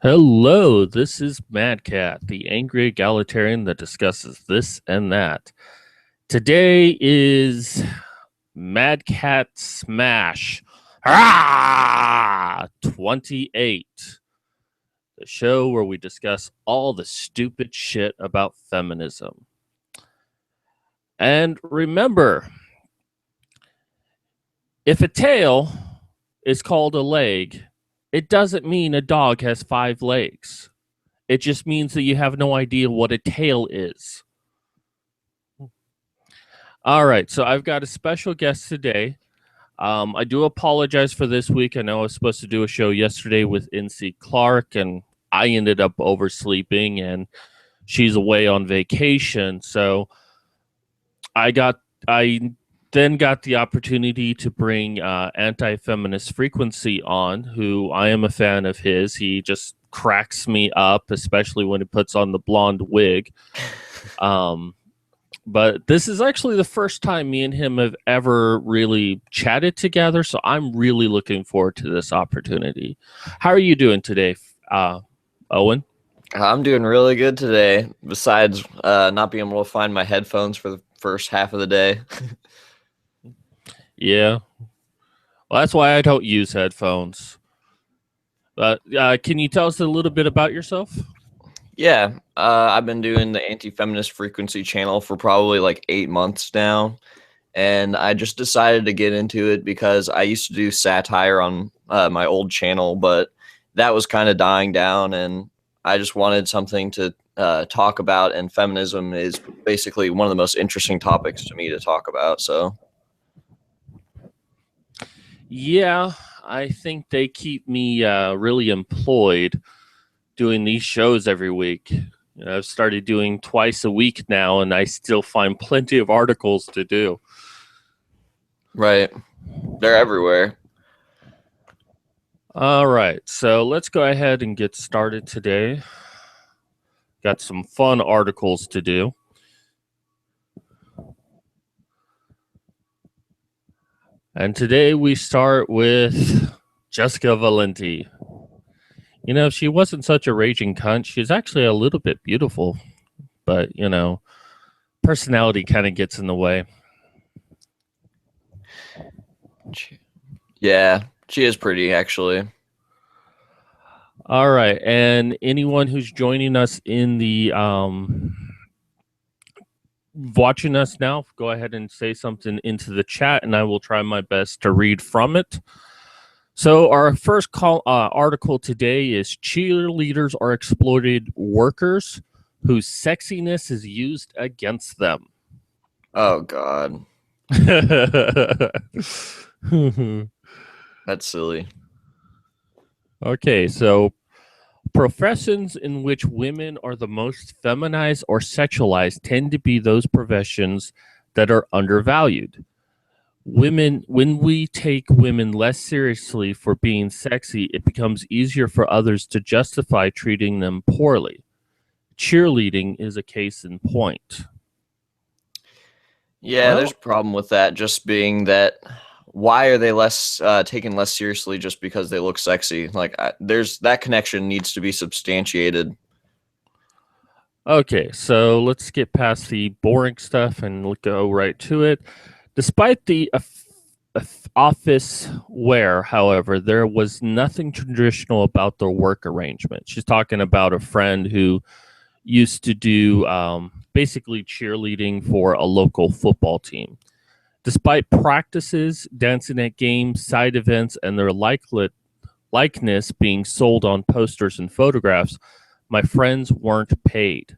Hello, this is Mad Cat, the angry egalitarian that discusses this and that. Today is Mad Cat Smash 28, the show where we discuss all the stupid shit about feminism. And remember, if a tail is called a leg, it doesn't mean a dog has 5 legs. It just means that you have no idea what a tail is. All right, so I've got a special guest today. I do apologize for this week. I know I was supposed to do a show yesterday with NC Clark, and I ended up oversleeping, and she's away on vacation. So I then got the opportunity to bring Anti-Feminist Frequency on, who I am a fan of his. He just cracks me up, especially when he puts on the blonde wig. But this is actually the first time me and him have ever really chatted together, so I'm really looking forward to this opportunity. How are you doing today, Owen? I'm doing really good today, besides not being able to find my headphones for the first half of the day. Yeah. Well, that's why I don't use headphones. But can you tell us a little bit about yourself? Yeah, I've been doing the Anti-Feminist Frequency channel for probably like 8 months now, and I just decided to get into it because I used to do satire on my old channel, but that was kind of dying down, and I just wanted something to talk about, and feminism is basically one of the most interesting topics to me to talk about, so... Yeah, I think they keep me really employed doing these shows every week. I've started doing twice a week now, and I still find plenty of articles to do. Right. They're everywhere. All right, so let's go ahead and get started today. Got some fun articles to do. And today we start with Jessica Valenti. You know, she wasn't such a raging cunt. She's actually a little bit beautiful, but, you know, personality kind of gets in the way. Yeah, she is pretty, actually. All right, and anyone who's joining us in the watching us now, go ahead and say something into the chat, and I will try my best to read from it. So our first article today is cheerleaders are exploited workers whose sexiness is used against them. Oh, God. That's silly. Okay, so professions in which women are the most feminized or sexualized tend to be those professions that are undervalued. When we take women less seriously for being sexy, it becomes easier for others to justify treating them poorly. Cheerleading is a case in point. Yeah, there's a problem with that, just being that why are they taken less seriously just because they look sexy? Like, there's that connection needs to be substantiated. Okay, so let's get past the boring stuff and go right to it. Despite the office wear, however, there was nothing traditional about the work arrangement. She's talking about a friend who used to do basically cheerleading for a local football team. Despite practices, dancing at games, side events, and their likeness being sold on posters and photographs, my friends weren't paid.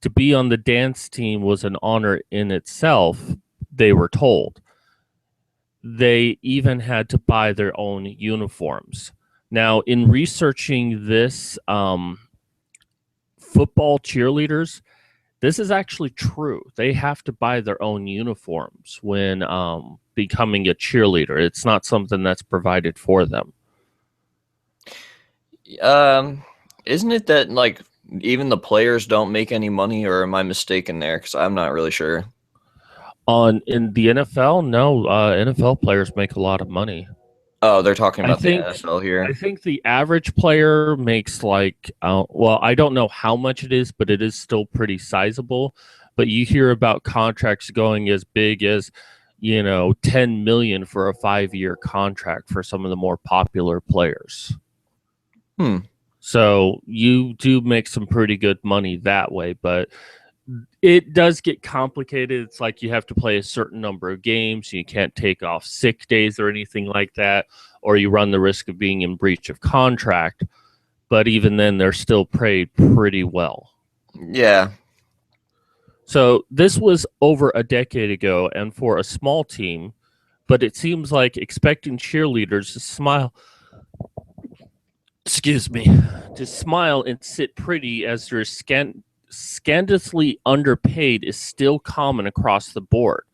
To be on the dance team was an honor in itself, they were told. They even had to buy their own uniforms. Now, in researching this, football cheerleaders, this is actually true. They have to buy their own uniforms when becoming a cheerleader. It's not something that's provided for them. Isn't it that, like, even the players don't make any money, or am I mistaken there? Because I'm not really sure. In the NFL, no, NFL players make a lot of money. Oh, they're talking I about the think NFL I here. think the average player makes like well, I don't know how much it is, but it is still pretty sizable. But you hear about contracts going as big as 10 million for a 5-year contract for some of the more popular players. Hmm. So you do make some pretty good money that way, but it does get complicated. It's like you have to play a certain number of games. You can't take off sick days or anything like that, or you run the risk of being in breach of contract. But even then, they're still paid pretty well. Yeah. So this was over a decade ago, and for a small team, but it seems like expecting cheerleaders to smile, excuse me, to smile and sit pretty as they're scandalously underpaid is still common across the board.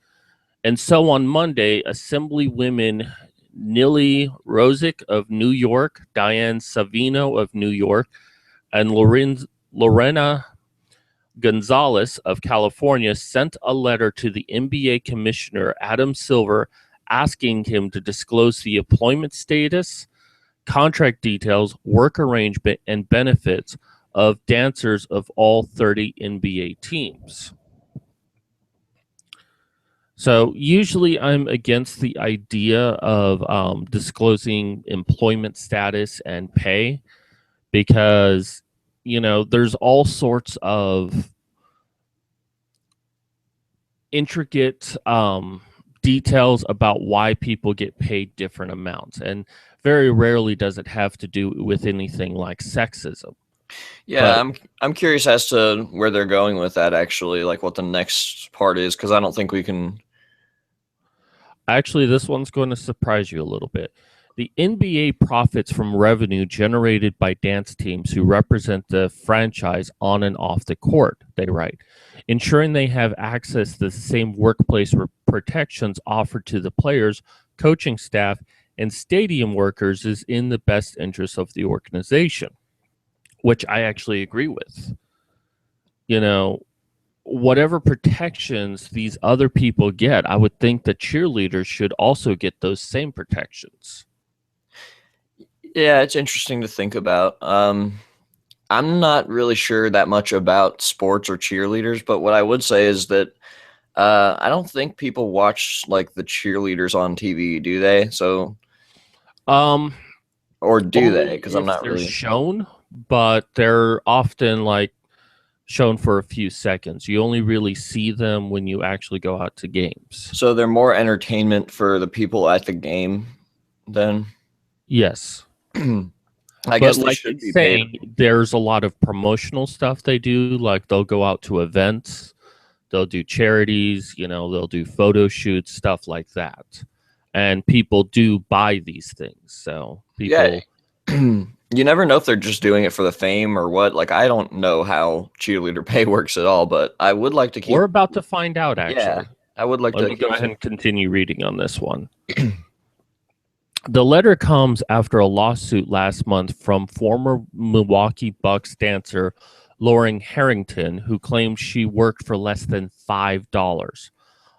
And so on Monday, Assemblywomen Nili Rosick of New York, Diane Savino of New York, and Lorena Gonzalez of California sent a letter to the NBA Commissioner Adam Silver asking him to disclose the employment status, contract details, work arrangement, and benefits of dancers of all 30 NBA teams. So usually I'm against the idea of disclosing employment status and pay because, there's all sorts of intricate details about why people get paid different amounts. And very rarely does it have to do with anything like sexism. Yeah, But I'm curious as to where they're going with that actually, like what the next part is, because I don't think we can. actually, this one's going to surprise you a little bit. The NBA profits from revenue generated by dance teams who represent the franchise on and off the court, they write. Ensuring they have access to the same workplace protections offered to the players, coaching staff, and stadium workers is in the best interest of the organization, which I actually agree with. You know, whatever protections these other people get, I would think the cheerleaders should also get those same protections. Yeah, it's interesting to think about. I'm not really sure that much about sports or cheerleaders, but what I would say is that I don't think people watch like the cheerleaders on TV, do they? So, Um, or do they? Only Because I'm if not they're really. shown, but they're often like shown for a few seconds. You only really see them when you actually go out to games. So they're more entertainment for the people at the game then. Yes. I But guess they like should it's be paid. saying, there's a lot of promotional stuff they do. Like they'll go out to events, they'll do charities, they'll do photo shoots, stuff like that. And people do buy these things. So Yeah. people, You never know if they're just doing it for the fame or what. Like I don't know how cheerleader pay works at all, but I would like to we're keep. about to find out Yeah, actually. I would like Let to me go keep ahead some. and continue reading on this one. The letter comes after a lawsuit last month from former Milwaukee Bucks dancer Lauren Harrington, who claimed she worked for less than $5.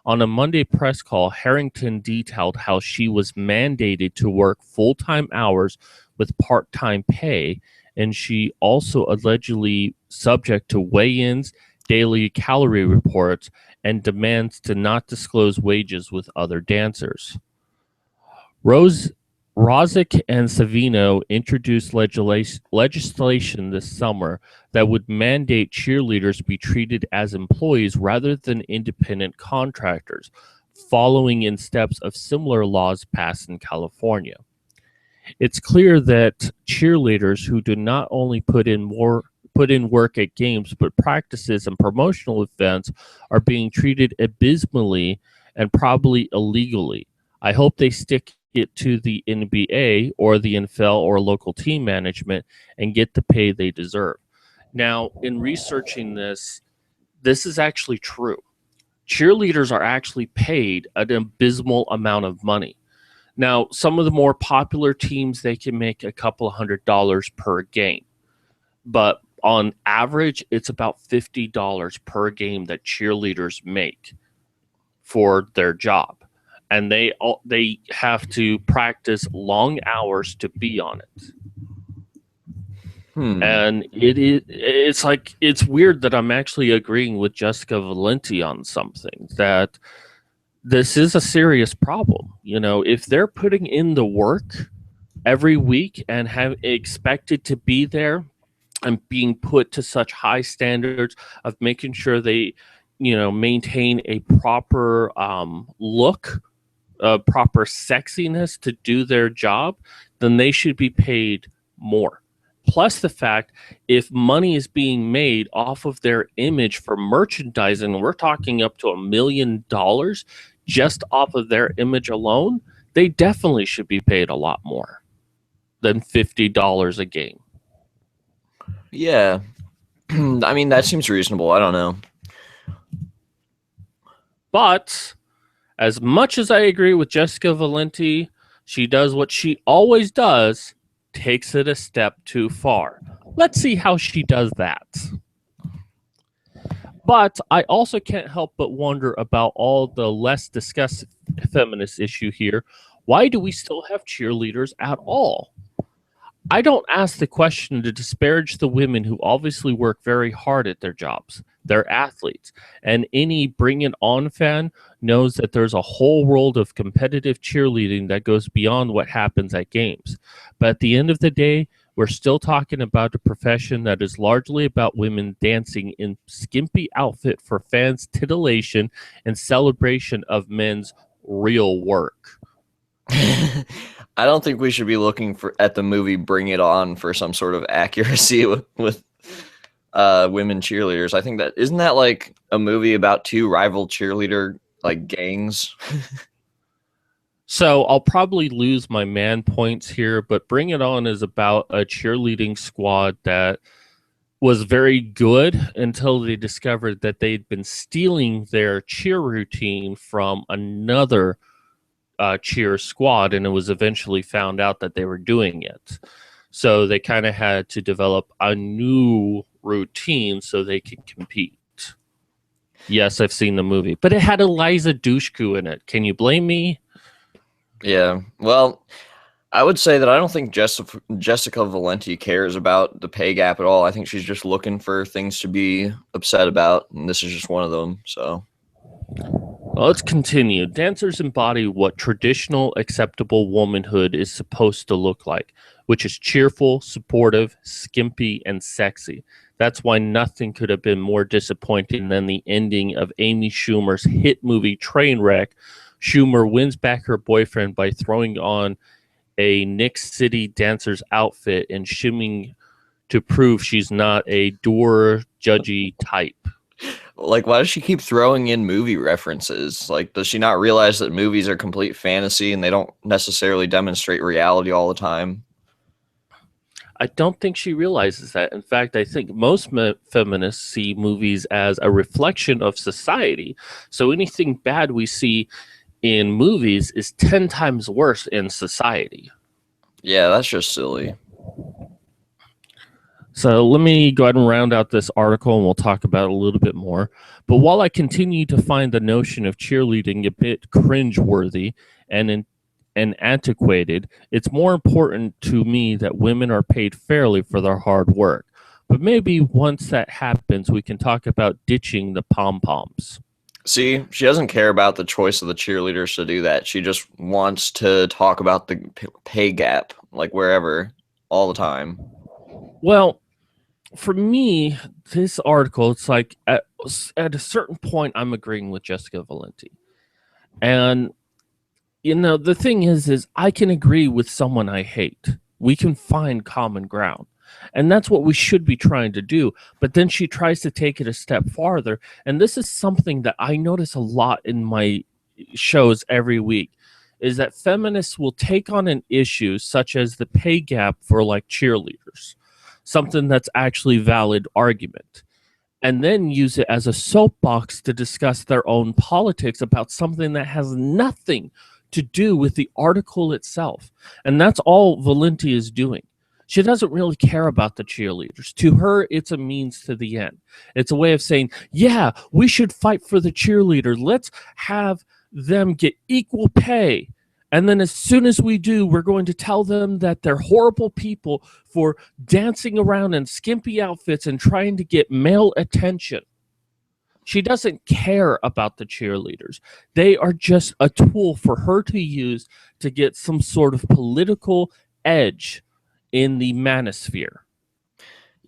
On a Monday press call, Harrington detailed how she was mandated to work full time hours with part time pay, and she also allegedly subject to weigh ins, daily calorie reports, and demands to not disclose wages with other dancers. Rose Rosick and Savino introduced legislation this summer that would mandate cheerleaders be treated as employees rather than independent contractors, following in steps of similar laws passed in California. It's clear that cheerleaders who do not only put in work at games but practices and promotional events are being treated abysmally and probably illegally. I hope they stick it to the NBA or the NFL or local team management and get the pay they deserve. Now, in researching this, this is actually true. Cheerleaders are actually paid an abysmal amount of money. Now, some of the more popular teams, they can make a couple $100 per game. But on average, it's about $50 per game that cheerleaders make for their job. and they have to practice long hours to be on it. And it's weird that I'm actually agreeing with Jessica Valenti on something, that this is a serious problem. You know, if they're putting in the work every week and have expected to be there and being put to such high standards of making sure they, you know, maintain a proper look, proper sexiness to do their job, then they should be paid more. Plus the fact, if money is being made off of their image for merchandising, we're talking up to $1 million just off of their image alone, they definitely should be paid a lot more than $50 a game. Yeah. I mean, that seems reasonable. I don't know. But as much as I agree with Jessica Valenti, she does what she always does, takes it a step too far. Let's see how she does that. But I also can't help but wonder about all the less discussed feminist issue here. Why do we still have cheerleaders at all? I don't ask the question to disparage the women who obviously work very hard at their jobs. They're athletes. And any Bring It On fan knows that there's a whole world of competitive cheerleading that goes beyond what happens at games. But at the end of the day, we're still talking about a profession that is largely about women dancing in skimpy outfit for fans' titillation and celebration of men's real work. I don't think we should be looking at the movie Bring It On for some sort of accuracy with women cheerleaders. I think that isn't that like a movie about two rival cheerleader like gangs. So I'll probably lose my man points here, but Bring It On is about a cheerleading squad that was very good until they discovered that they'd been stealing their cheer routine from another cheer squad, and it was eventually found out that they were doing it. So they kind of had to develop a new routine so they could compete. Yes, I've seen the movie, but it had Eliza Dushku in it. Can you blame me? Yeah. Well, I would say that I don't think Jessica Valenti cares about the pay gap at all. I think she's just looking for things to be upset about, and this is just one of them. So well, let's continue. Dancers embody what traditional acceptable womanhood is supposed to look like, which is cheerful, supportive, skimpy, and sexy. That's why nothing could have been more disappointing than the ending of Amy Schumer's hit movie Trainwreck. Schumer wins back her boyfriend by throwing on a Nick City dancer's outfit and shimming to prove she's not a door judgy type. like, why does she keep throwing in movie references? Like, does she not realize that movies are complete fantasy and they don't necessarily demonstrate reality all the time? I don't think she realizes that. In fact, I think most feminists see movies as a reflection of society. So anything bad we see in movies is 10 times worse in society. Yeah, that's just silly. So let me go ahead and round out this article and we'll talk about it a little bit more. But while I continue to find the notion of cheerleading a bit cringeworthy and antiquated, it's more important to me that women are paid fairly for their hard work. But maybe once that happens, we can talk about ditching the pom-poms. See, she doesn't care about the choice of the cheerleaders to do that. She just wants to talk about the pay gap, like wherever, all the time. Well, for me, this article, it's like at a certain point, I'm agreeing with Jessica Valenti. And, you know, the thing is I can agree with someone I hate. We can find common ground. And that's what we should be trying to do. But then she tries to take it a step farther. And this is something that I notice a lot in my shows every week, is that feminists will take on an issue such as the pay gap for like cheerleaders, something that's actually valid argument, and then use it as a soapbox to discuss their own politics about something that has nothing to do with the article itself. And that's all Valenti is doing. She doesn't really care about the cheerleaders. To her, it's a means to the end. It's a way of saying, yeah, we should fight for the cheerleaders. Let's have them get equal pay. And then as soon as we do, we're going to tell them that they're horrible people for dancing around in skimpy outfits and trying to get male attention. She doesn't care about the cheerleaders. They are just a tool for her to use to get some sort of political edge in the manosphere.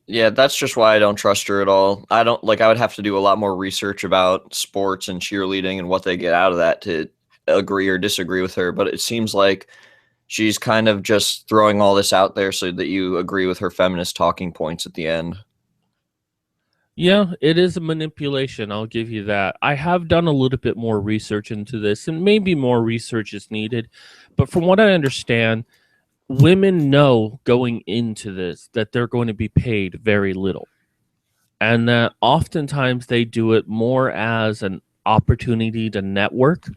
Yeah, that's just why I don't trust her at all. I don't like I would have to do a lot more research about sports and cheerleading and what they get out of that to agree or disagree with her, but it seems like she's kind of just throwing all this out there so that you agree with her feminist talking points at the end. Yeah, it is a manipulation. I'll give you that. I have done a little bit more research into this, and maybe more research is needed. But from what I understand, women know going into this that they're going to be paid very little, and that oftentimes they do it more as an opportunity to network.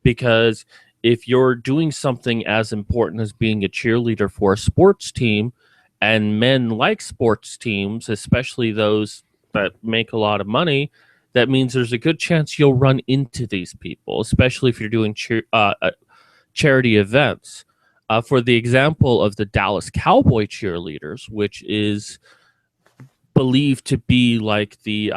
Because if you're doing something as important as being a cheerleader for a sports team, and men like sports teams, especially those that make a lot of money, that means there's a good chance you'll run into these people, especially if you're doing charity events. For the example of the Dallas Cowboy cheerleaders, which is believed to be like the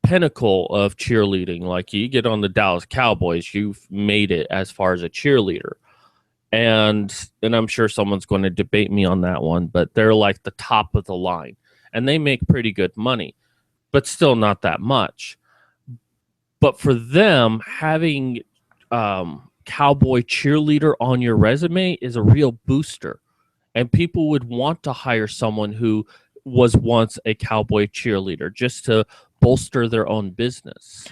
pinnacle of cheerleading. Like, you get on the Dallas Cowboys, you've made it as far as a cheerleader. And I'm sure someone's going to debate me on that one, but they're like the top of the line, and they make pretty good money, but still not that much. But for them, having cowboy cheerleader on your resume is a real booster, and people would want to hire someone who was once a cowboy cheerleader just to bolster their own business.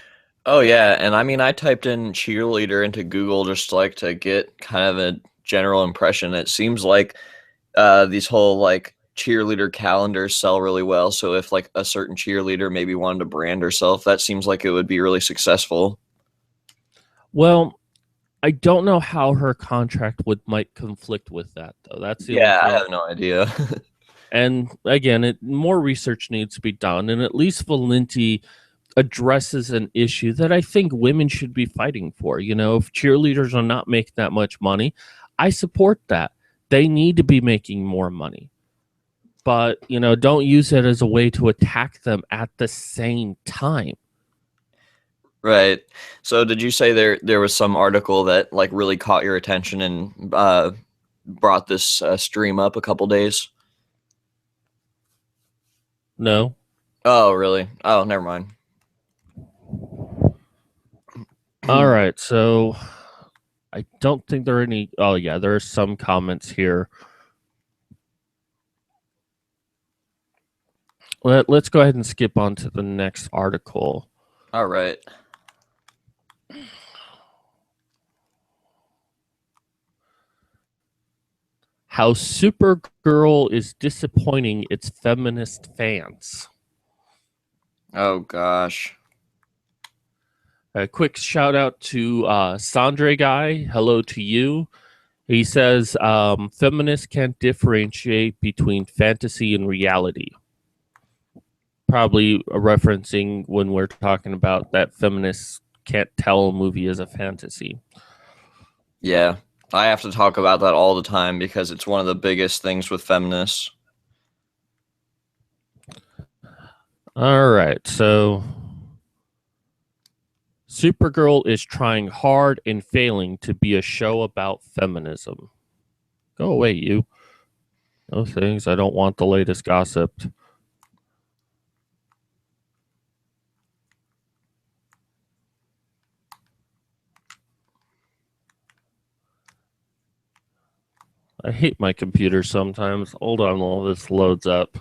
Oh yeah, and I mean I typed in cheerleader into Google just like to get kind of a general impression. It seems like these whole like cheerleader calendars sell really well. So if like a certain cheerleader maybe wanted to brand herself, that seems like it would be really successful. Well, I don't know how her contract would might conflict with that, though. That's the only Yeah, I thing. have no idea. And again, more research needs to be done. And at least Valenti addresses an issue that I think women should be fighting for. You know, if cheerleaders are not making that much money, I support that. They need to be making more money. But, you know, don't use it as a way to attack them at the same time. Right. So did you say there was some article that like really caught your attention and brought this stream up a couple days? No. Oh, really? Oh, never mind. All right. So I don't think there are any. Oh, yeah, there are some comments here. Let's go ahead and skip on to the next article. All right. How Supergirl is disappointing its feminist fans. Oh gosh. A quick shout out to Sandre Guy. Hello to you. He says feminists can't differentiate between fantasy and reality. Probably referencing when we're talking about that feminists can't tell a movie as a fantasy. Yeah. I have to talk about that all the time because it's one of the biggest things with feminists. All right, so Supergirl is trying hard and failing to be a show about feminism. Go away, you. No things. I don't want the latest gossip. I hate my computer sometimes. Hold on while this loads up.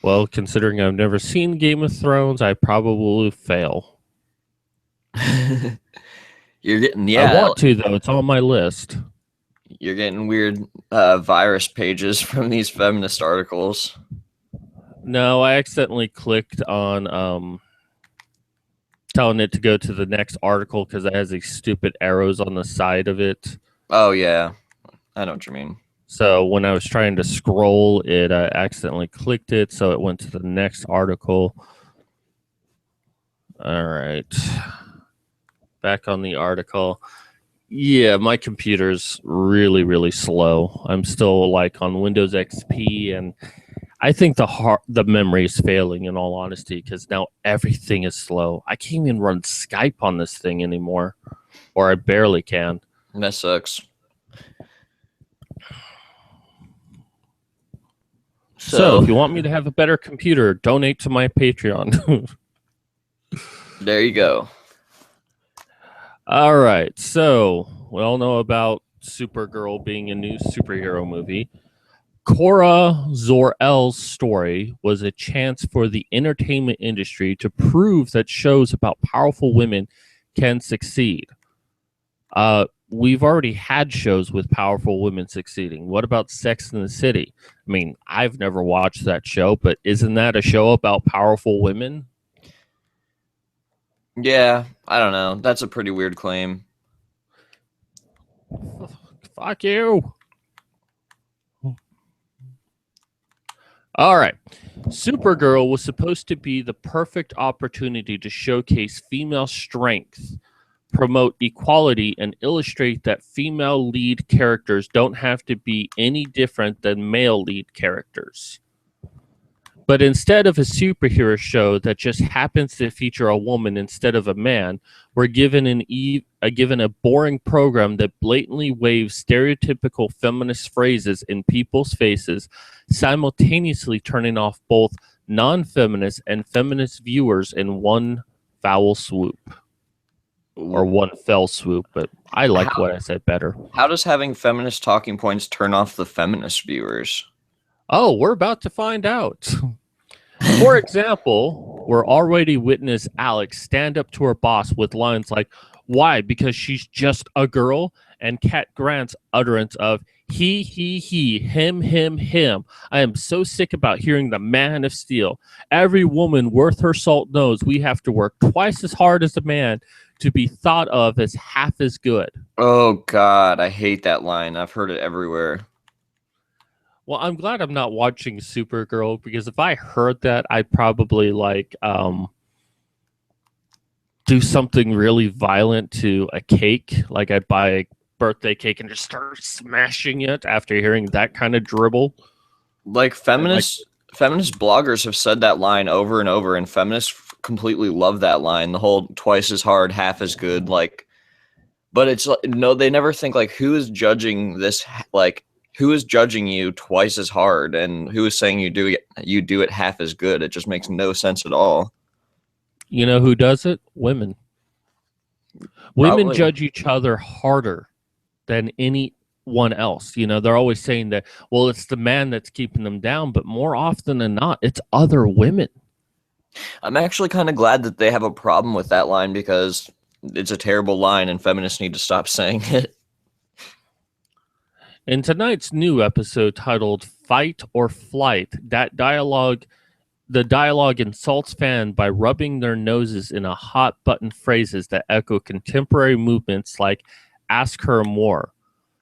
Well, considering I've never seen Game of Thrones, I probably fail. You're getting I yeah, want to, though. It's on my list. you're getting weird virus pages from these feminist articles. No, I accidentally clicked on telling it to go to the next article because it has these stupid arrows on the side of it. Oh yeah. I know what you mean. So when I was trying to scroll, it accidentally clicked it, so it went to the next article. All right, back on the article. Yeah, my computer's really, really slow. I'm still like on Windows XP, and I think the memory is failing. In all honesty, because now everything is slow. I can't even run Skype on this thing anymore, or I barely can. That sucks. So, So if you want me to have a better computer, donate to my Patreon. there you go. All right. So, we all know about Supergirl being a new superhero movie. Cora Zor-El's story was a chance for the entertainment industry to prove that shows about powerful women can succeed. We've already had shows with powerful women succeeding. What about Sex in the City? I mean, I've never watched that show, but isn't that a show about powerful women? Yeah, I don't know. That's a pretty weird claim. Fuck you. All right. Supergirl was supposed to be the perfect opportunity to showcase female strength, promote equality, and illustrate that female lead characters don't have to be any different than male lead characters. But instead of a superhero show that just happens to feature a woman instead of a man, we're given given a boring program that blatantly waves stereotypical feminist phrases in people's faces, simultaneously turning off both non-feminist and feminist viewers in one foul swoop. Or one fell swoop, but I like what I said better. How does having feminist talking points turn off the feminist viewers? Oh, we're about to find out. For example, we're already witness Alex stand up to her boss with lines like, "Why? Because she's just a girl," and Cat Grant's utterance of he, him, him. I am so sick about hearing the man of steel. Every woman worth her salt knows we have to work twice as hard as a man to be thought of as half as good. Oh God, I hate that line. I've heard it everywhere. Well, I'm glad I'm not watching Supergirl, because if I heard that, I'd probably do something really violent to a cake. Like I'd buy a birthday cake and just start smashing it after hearing that kind of dribble. Like feminist bloggers have said that line over and over, and feminists completely love that line. The whole twice as hard, half as good. Like, but it's no, they never think like who is judging this, like who is judging you twice as hard, and who is saying you do it half as good. It just makes no sense at all. You know who does it? Women. Women Probably. judge each other harder than anyone else. You know, they're always saying that, well, it's the man that's keeping them down, but more often than not, it's other women. I'm actually kind of glad that they have a problem with that line, because it's a terrible line and feminists need to stop saying it. In tonight's new episode titled Fight or Flight, the dialogue insults fans by rubbing their noses in a hot button phrases that echo contemporary movements like "ask her more."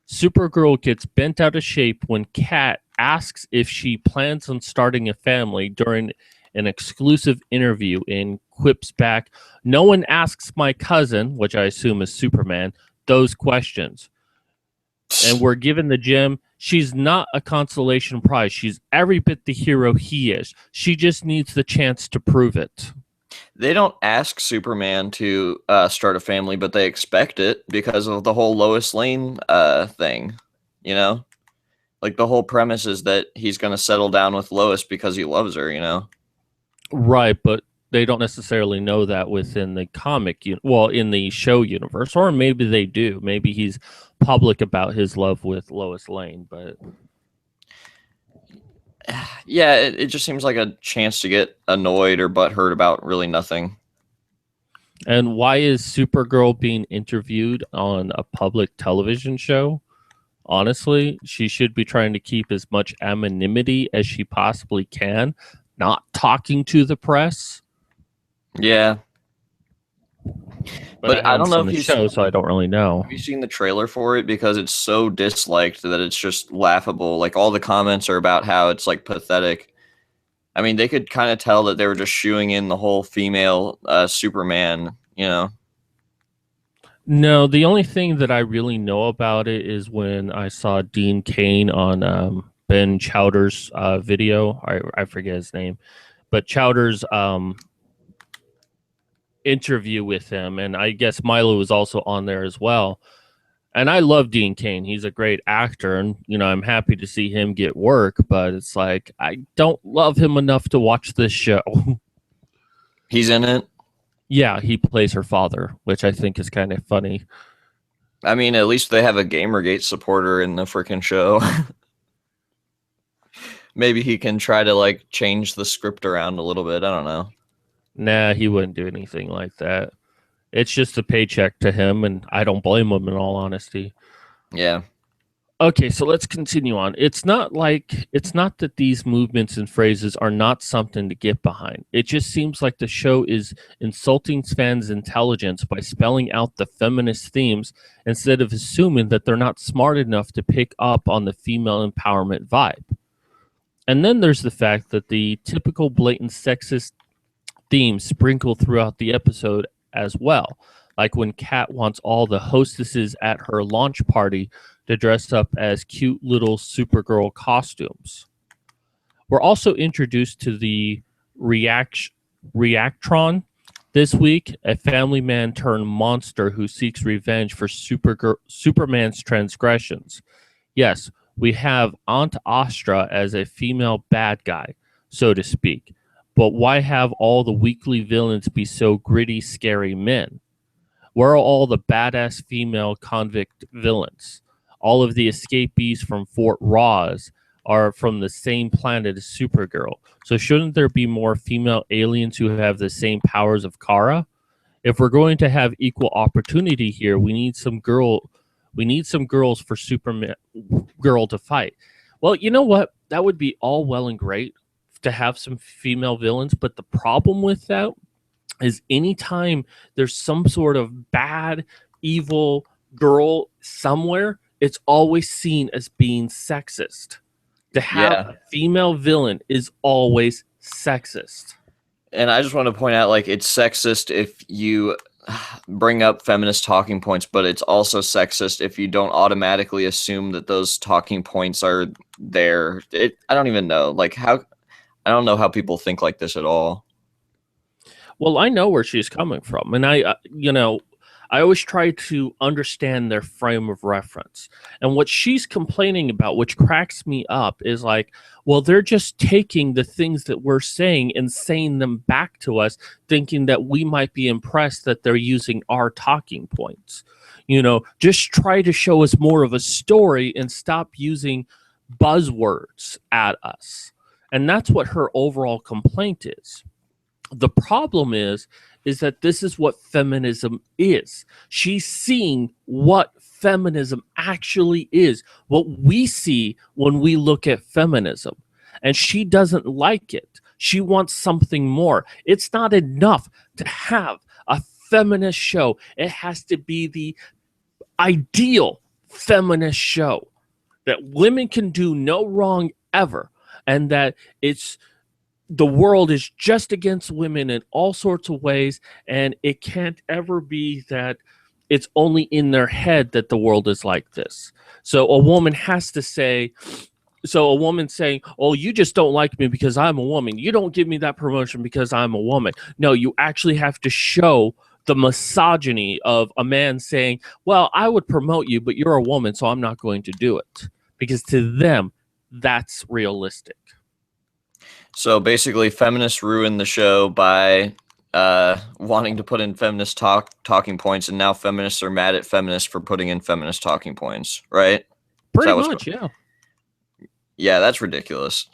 Supergirl gets bent out of shape when Kat asks if she plans on starting a family during an exclusive interview, and quips back, "No one asks my cousin," which I assume is Superman, "those questions." And we're given the gem. She's not a consolation prize. She's every bit the hero he is. She just needs the chance to prove it. They don't ask Superman to start a family, but they expect it because of the whole Lois Lane thing. You know, like the whole premise is that he's going to settle down with Lois because he loves her. You know, Right, but they don't necessarily know that within the in the show universe, or maybe they do. Maybe he's public about his love with Lois Lane, but yeah, it just seems like a chance to get annoyed or butthurt about really nothing. and why is Supergirl being interviewed on a public television show? Honestly, she should be trying to keep as much anonymity as she possibly can, not talking to the press. Yeah, but I But I haven't don't know seen if the he's. show, so I don't really know. Have you seen the trailer for it? Because it's so disliked that it's just laughable. Like all the comments are about how it's like pathetic. I mean, they could kind of tell that they were just shooing in the whole female Superman. You know. No, the only thing that I really know about it is when I saw Dean Cain on Ben Chowder's video. I forget his name, but Chowder's interview with him, and I guess Milo was also on there as well. And I love Dean Cain. He's a great actor, and I'm happy to see him get work. But it's like I don't love him enough to watch this show. He's in it. Yeah, he plays her father, which I think is kind of funny. I mean, at least they have a Gamergate supporter in the freaking show. Maybe he can try to like change the script around a little bit. I don't know. Nah, he wouldn't do anything like that. It's just a paycheck to him, and I don't blame him in all honesty. Yeah. Okay, so let's continue on. It's not that these movements and phrases are not something to get behind. It just seems like the show is insulting fans' intelligence by spelling out the feminist themes instead of assuming that they're not smart enough to pick up on the female empowerment vibe. And then there's the fact that the typical blatant sexist themes sprinkle throughout the episode as well. Like when Kat wants all the hostesses at her launch party to dress up as cute little Supergirl costumes. We're also introduced to the Reactron this week, a family man turned monster who seeks revenge for Superman's transgressions. Yes, we have Aunt Astra as a female bad guy, so to speak. But why have all the weekly villains be so gritty, scary men? Where are all the badass female convict villains? All of the escapees from Fort Ross are from the same planet as Supergirl. So shouldn't there be more female aliens who have the same powers of Kara? If we're going to have equal opportunity here, we need some girls for Superman girl to fight. Well, you know what? That would be all well and great to have some female villains, but the problem with that is anytime there's some sort of bad, evil girl somewhere, it's always seen as being sexist. To have Yeah. a female villain is always sexist. And I just want to point out, like, it's sexist if you bring up feminist talking points, but it's also sexist if you don't automatically assume that those talking points are there. I don't even know, like, how. I don't know how people think like this at all. Well, I know where she's coming from, and I always try to understand their frame of reference. And what she's complaining about, which cracks me up, is like, well, they're just taking the things that we're saying and saying them back to us, thinking that we might be impressed that they're using our talking points. Just try to show us more of a story and stop using buzzwords at us. And that's what her overall complaint is. The problem is that this is what feminism is. She's seeing what feminism actually is, what we see when we look at feminism. And she doesn't like it. She wants something more. It's not enough to have a feminist show. It has to be the ideal feminist show that women can do no wrong ever, and that the world is just against women in all sorts of ways, and it can't ever be that it's only in their head that the world is like this. So a woman saying, oh, you just don't like me because I'm a woman. You don't give me that promotion because I'm a woman. No, you actually have to show the misogyny of a man saying, well, I would promote you, but you're a woman, so I'm not going to do it. Because to them, that's realistic. So basically, feminists ruined the show by wanting to put in feminist talking points, and now feminists are mad at feminists for putting in feminist talking points, right? Pretty much, yeah. Yeah, that's ridiculous.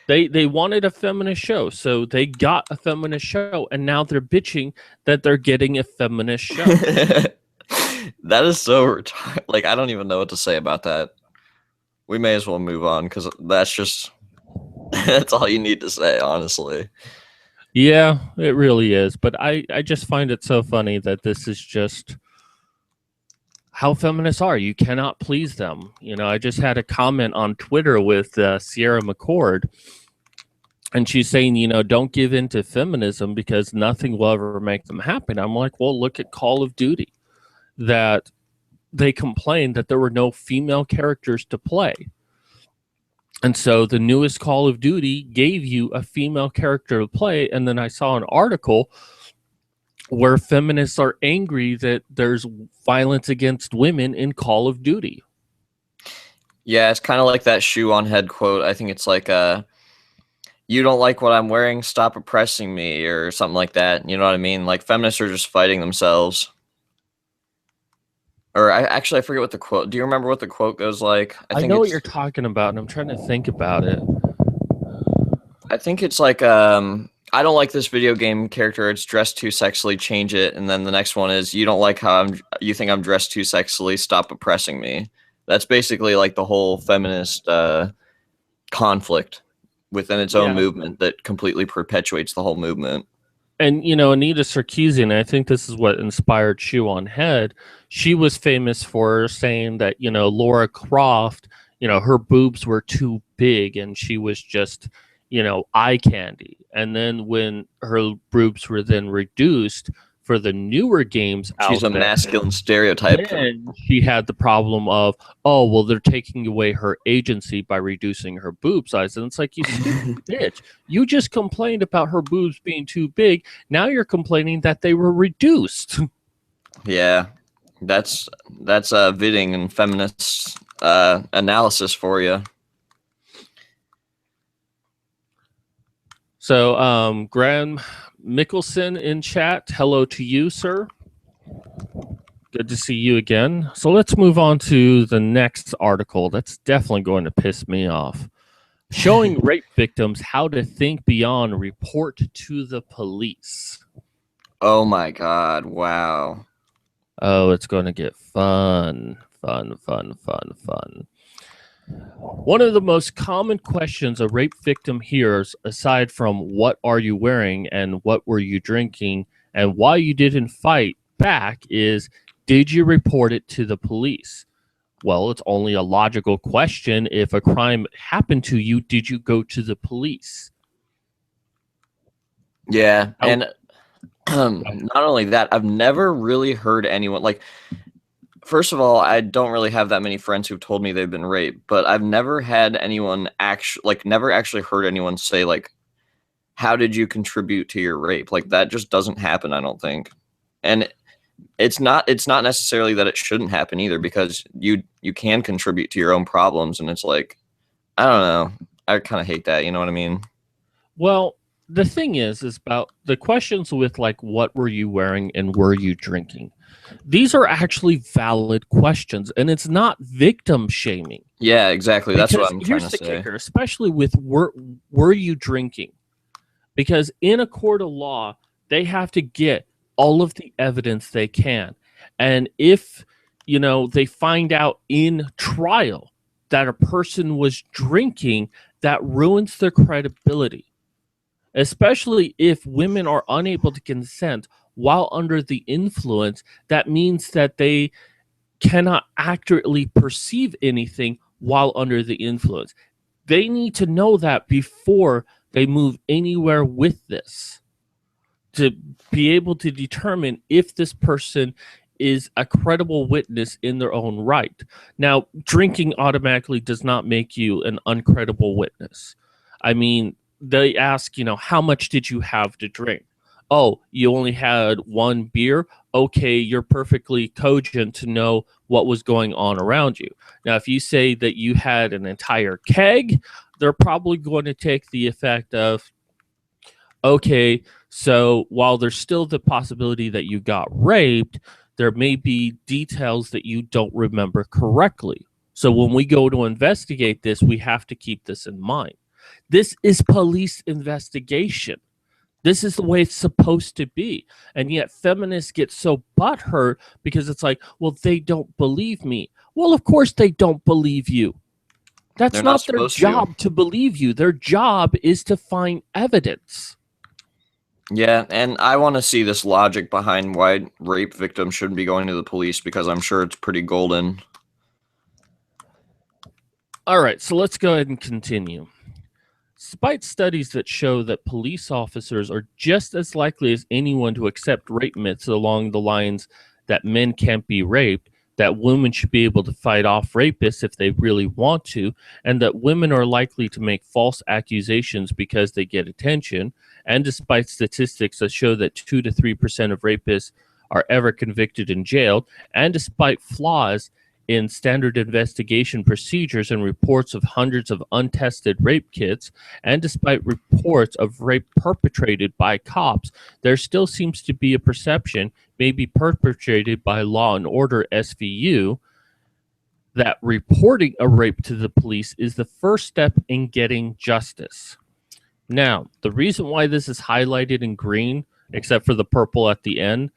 They wanted a feminist show, so they got a feminist show, and now they're bitching that they're getting a feminist show. That is so like, I don't even know what to say about that. We may as well move on because that's just that's all you need to say, honestly. Yeah, it really is. But I just find it so funny that this is just how feminists are. You cannot please them. You know, I just had a comment on Twitter with Sierra McCord, and she's saying, you know, don't give in to feminism because nothing will ever make them happy. And I'm like, well, look at Call of Duty. That they complained that there were no female characters to play. And so the newest Call of Duty gave you a female character to play. And then I saw an article where feminists are angry that there's violence against women in Call of Duty. Yeah, it's kind of like that shoe on head quote. I think it's like you don't like what I'm wearing, stop oppressing me, or something like that. You know what I mean? Like feminists are just fighting themselves. Or I forget what the quote. Do you remember what the quote goes like? I know what you're talking about, and I'm trying to think about it. I think it's like I don't like this video game character. It's dressed too sexily. Change it. And then the next one is you don't like how you think I'm dressed too sexily. Stop oppressing me. That's basically like the whole feminist conflict within its own movement that completely perpetuates the whole movement. And, you know, Anita Sarkeesian, I think this is what inspired Shoe on Head. She was famous for saying that, you know, Laura Croft, you know, her boobs were too big and she was just, you know, eye candy. And then when her boobs were then reduced for the newer games she's a masculine stereotype. Then she had the problem of, oh, well, they're taking away her agency by reducing her boob size. And it's like, you stupid bitch. You just complained about her boobs being too big. Now you're complaining that they were reduced. Yeah, that's Vitting and feminist analysis for you. So, Graham Mickelson in chat. Hello to you, sir. Good to see you again. So let's move on to the next article. That's definitely going to piss me off. Showing rape victims how to think beyond report to the police. Oh my God. Wow. Oh, it's going to get fun. One of the most common questions a rape victim hears, aside from what are you wearing and what were you drinking and why you didn't fight back, is did you report it to the police? Well, it's only a logical question. If a crime happened to you, did you go to the police? Yeah, and not only that, I've never really heard anyone like. First of all, I don't really have that many friends who've told me they've been raped, but I've never had anyone never actually heard anyone say like, "How did you contribute to your rape?" Like that just doesn't happen, I don't think. And it's not necessarily that it shouldn't happen either, because you can contribute to your own problems, and it's like, I don't know. I kind of hate that. You know what I mean? Well, the thing is about the questions with like, what were you wearing and were you drinking? These are actually valid questions, and it's not victim shaming. Yeah, exactly. That's what I'm trying to say. Here's the kicker, especially with were you drinking? Because in a court of law, they have to get all of the evidence they can. And if, you know, they find out in trial that a person was drinking, that ruins their credibility. Especially if women are unable to consent while under the influence, that means that they cannot accurately perceive anything while under the influence. They need to know that before they move anywhere with this, to be able to determine if this person is a credible witness in their own right. Now, drinking automatically does not make you an uncredible witness. I mean, they ask, you know, how much did you have to drink? Oh, you only had one beer? Okay, you're perfectly cogent to know what was going on around you. Now, if you say that you had an entire keg, they're probably going to take the effect of, okay, so while there's still the possibility that you got raped, there may be details that you don't remember correctly. So when we go to investigate this, we have to keep this in mind. This is police investigation. This is the way it's supposed to be. And yet feminists get so butthurt because it's like, well, they don't believe me. Well, of course they don't believe you. That's not their job to believe you. Their job is to find evidence. Yeah, and I want to see this logic behind why rape victims shouldn't be going to the police because I'm sure it's pretty golden. All right, so let's go ahead and continue. Despite studies that show that police officers are just as likely as anyone to accept rape myths along the lines that men can't be raped, that women should be able to fight off rapists if they really want to, and that women are likely to make false accusations because they get attention, and despite statistics that show that 2 to 3% of rapists are ever convicted and jailed, and despite flaws in standard investigation procedures and reports of hundreds of untested rape kits, and despite reports of rape perpetrated by cops, there still seems to be a perception, maybe perpetrated by Law and Order SVU, that reporting a rape to the police is the first step in getting justice. Now, the reason why this is highlighted in green, except for the purple at the end,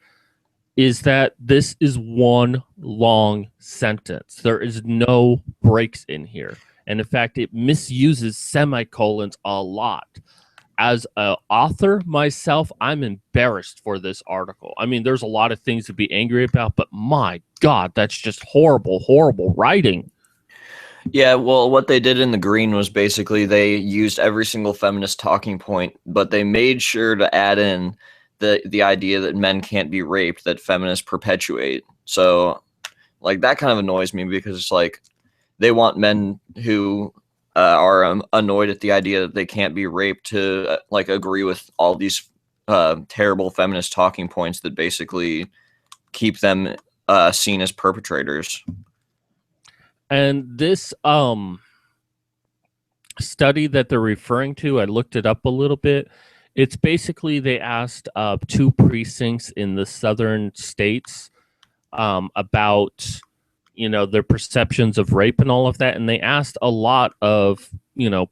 is that this is one long sentence. There is no breaks in here. And in fact, it misuses semicolons a lot. As an author myself, I'm embarrassed for this article. I mean, there's a lot of things to be angry about, but my God, that's just horrible, horrible writing. Yeah, well, what they did in the green was basically they used every single feminist talking point, but they made sure to add in the idea that men can't be raped that feminists perpetuate. So, like, that kind of annoys me because it's like they want men who are annoyed at the idea that they can't be raped to like agree with all these terrible feminist talking points that basically keep them seen as perpetrators. And this study that they're referring to, I looked it up a little bit. It's basically they asked 2 precincts in the southern states about their perceptions of rape and all of that, and they asked a lot of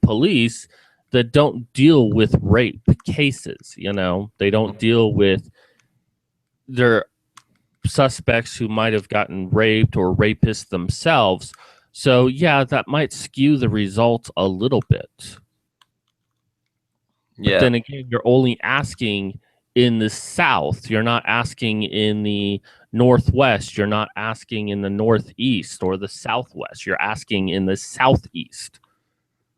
police that don't deal with rape cases. They don't deal with their suspects who might have gotten raped or rapists themselves. So yeah, that might skew the results a little bit. But Yeah. then again, you're only asking in the South. You're not asking in the Northwest. You're not asking in the Northeast or the Southwest. You're asking in the Southeast.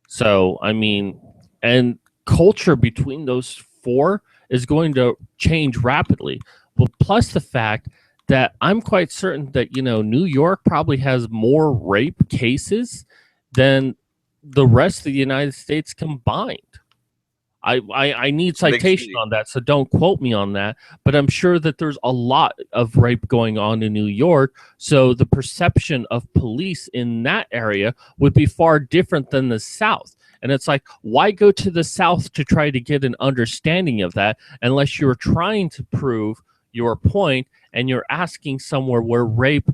So, I mean, and culture between those 4 is going to change rapidly. Well, plus the fact that I'm quite certain that, New York probably has more rape cases than the rest of the United States combined. I need citation on that, so don't quote me on that. But I'm sure that there's a lot of rape going on in New York, so the perception of police in that area would be far different than the South. And it's like, why go to the South to try to get an understanding of that unless you're trying to prove your point and you're asking somewhere where rape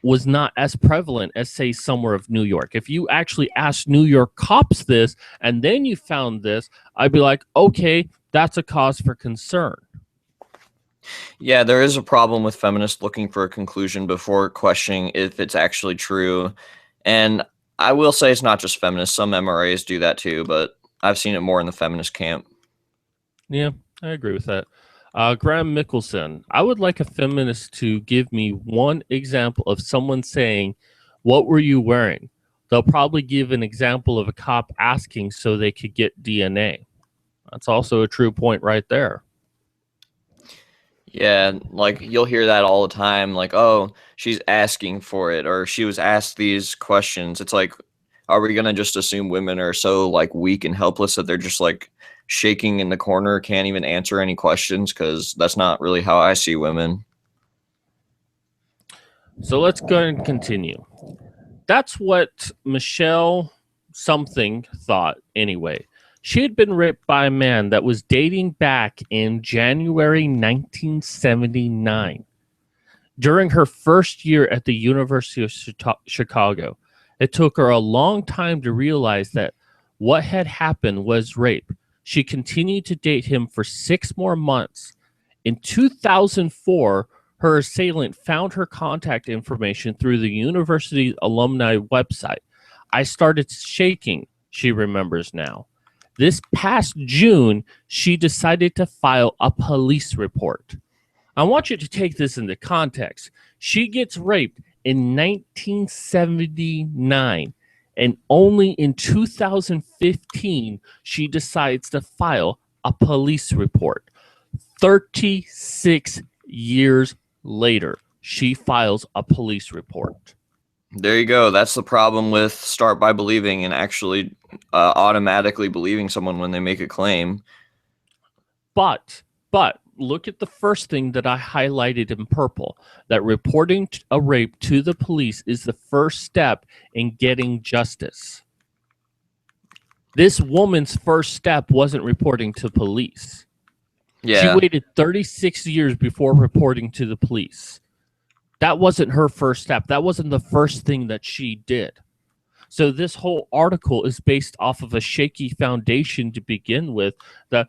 was not as prevalent as, say, somewhere of New York. If you actually asked New York cops this and then you found this, I'd be like, okay, that's a cause for concern. Yeah, there is a problem with feminists looking for a conclusion before questioning if it's actually true. And I will say it's not just feminists. Some MRAs do that too, but I've seen it more in the feminist camp. Yeah, I agree with that. Graham Mickelson, I would like a feminist to give me one example of someone saying, "What were you wearing?" They'll probably give an example of a cop asking so they could get DNA. That's also a true point right there. Yeah, like you'll hear that all the time, like, oh, she's asking for it, or she was asked these questions. It's like, are we gonna just assume women are so like weak and helpless that they're just like shaking in the corner, can't even answer any questions? Because that's not really how I see women. So let's go and continue. That's what Michelle something thought anyway. She had been raped by a man that was dating back in January 1979 during her first year at the University of Chicago. It took her a long time to realize that what had happened was rape. She continued to date him for 6 more months. In 2004, her assailant found her contact information through the university alumni website. I started shaking, she remembers now. This past June, she decided to file a police report. I want you to take this into context. She gets raped in 1979, and only in 2015 she decides to file a police report. 36 years later, she files a police report. There you go. That's the problem with start by believing and actually automatically believing someone when they make a claim. But look at the first thing that I highlighted in purple, that reporting a rape to the police is the first step in getting justice. This woman's first step wasn't reporting to police. Yeah. She waited 36 years before reporting to the police. That wasn't her first step. That wasn't the first thing that she did. So this whole article is based off of a shaky foundation to begin with, that,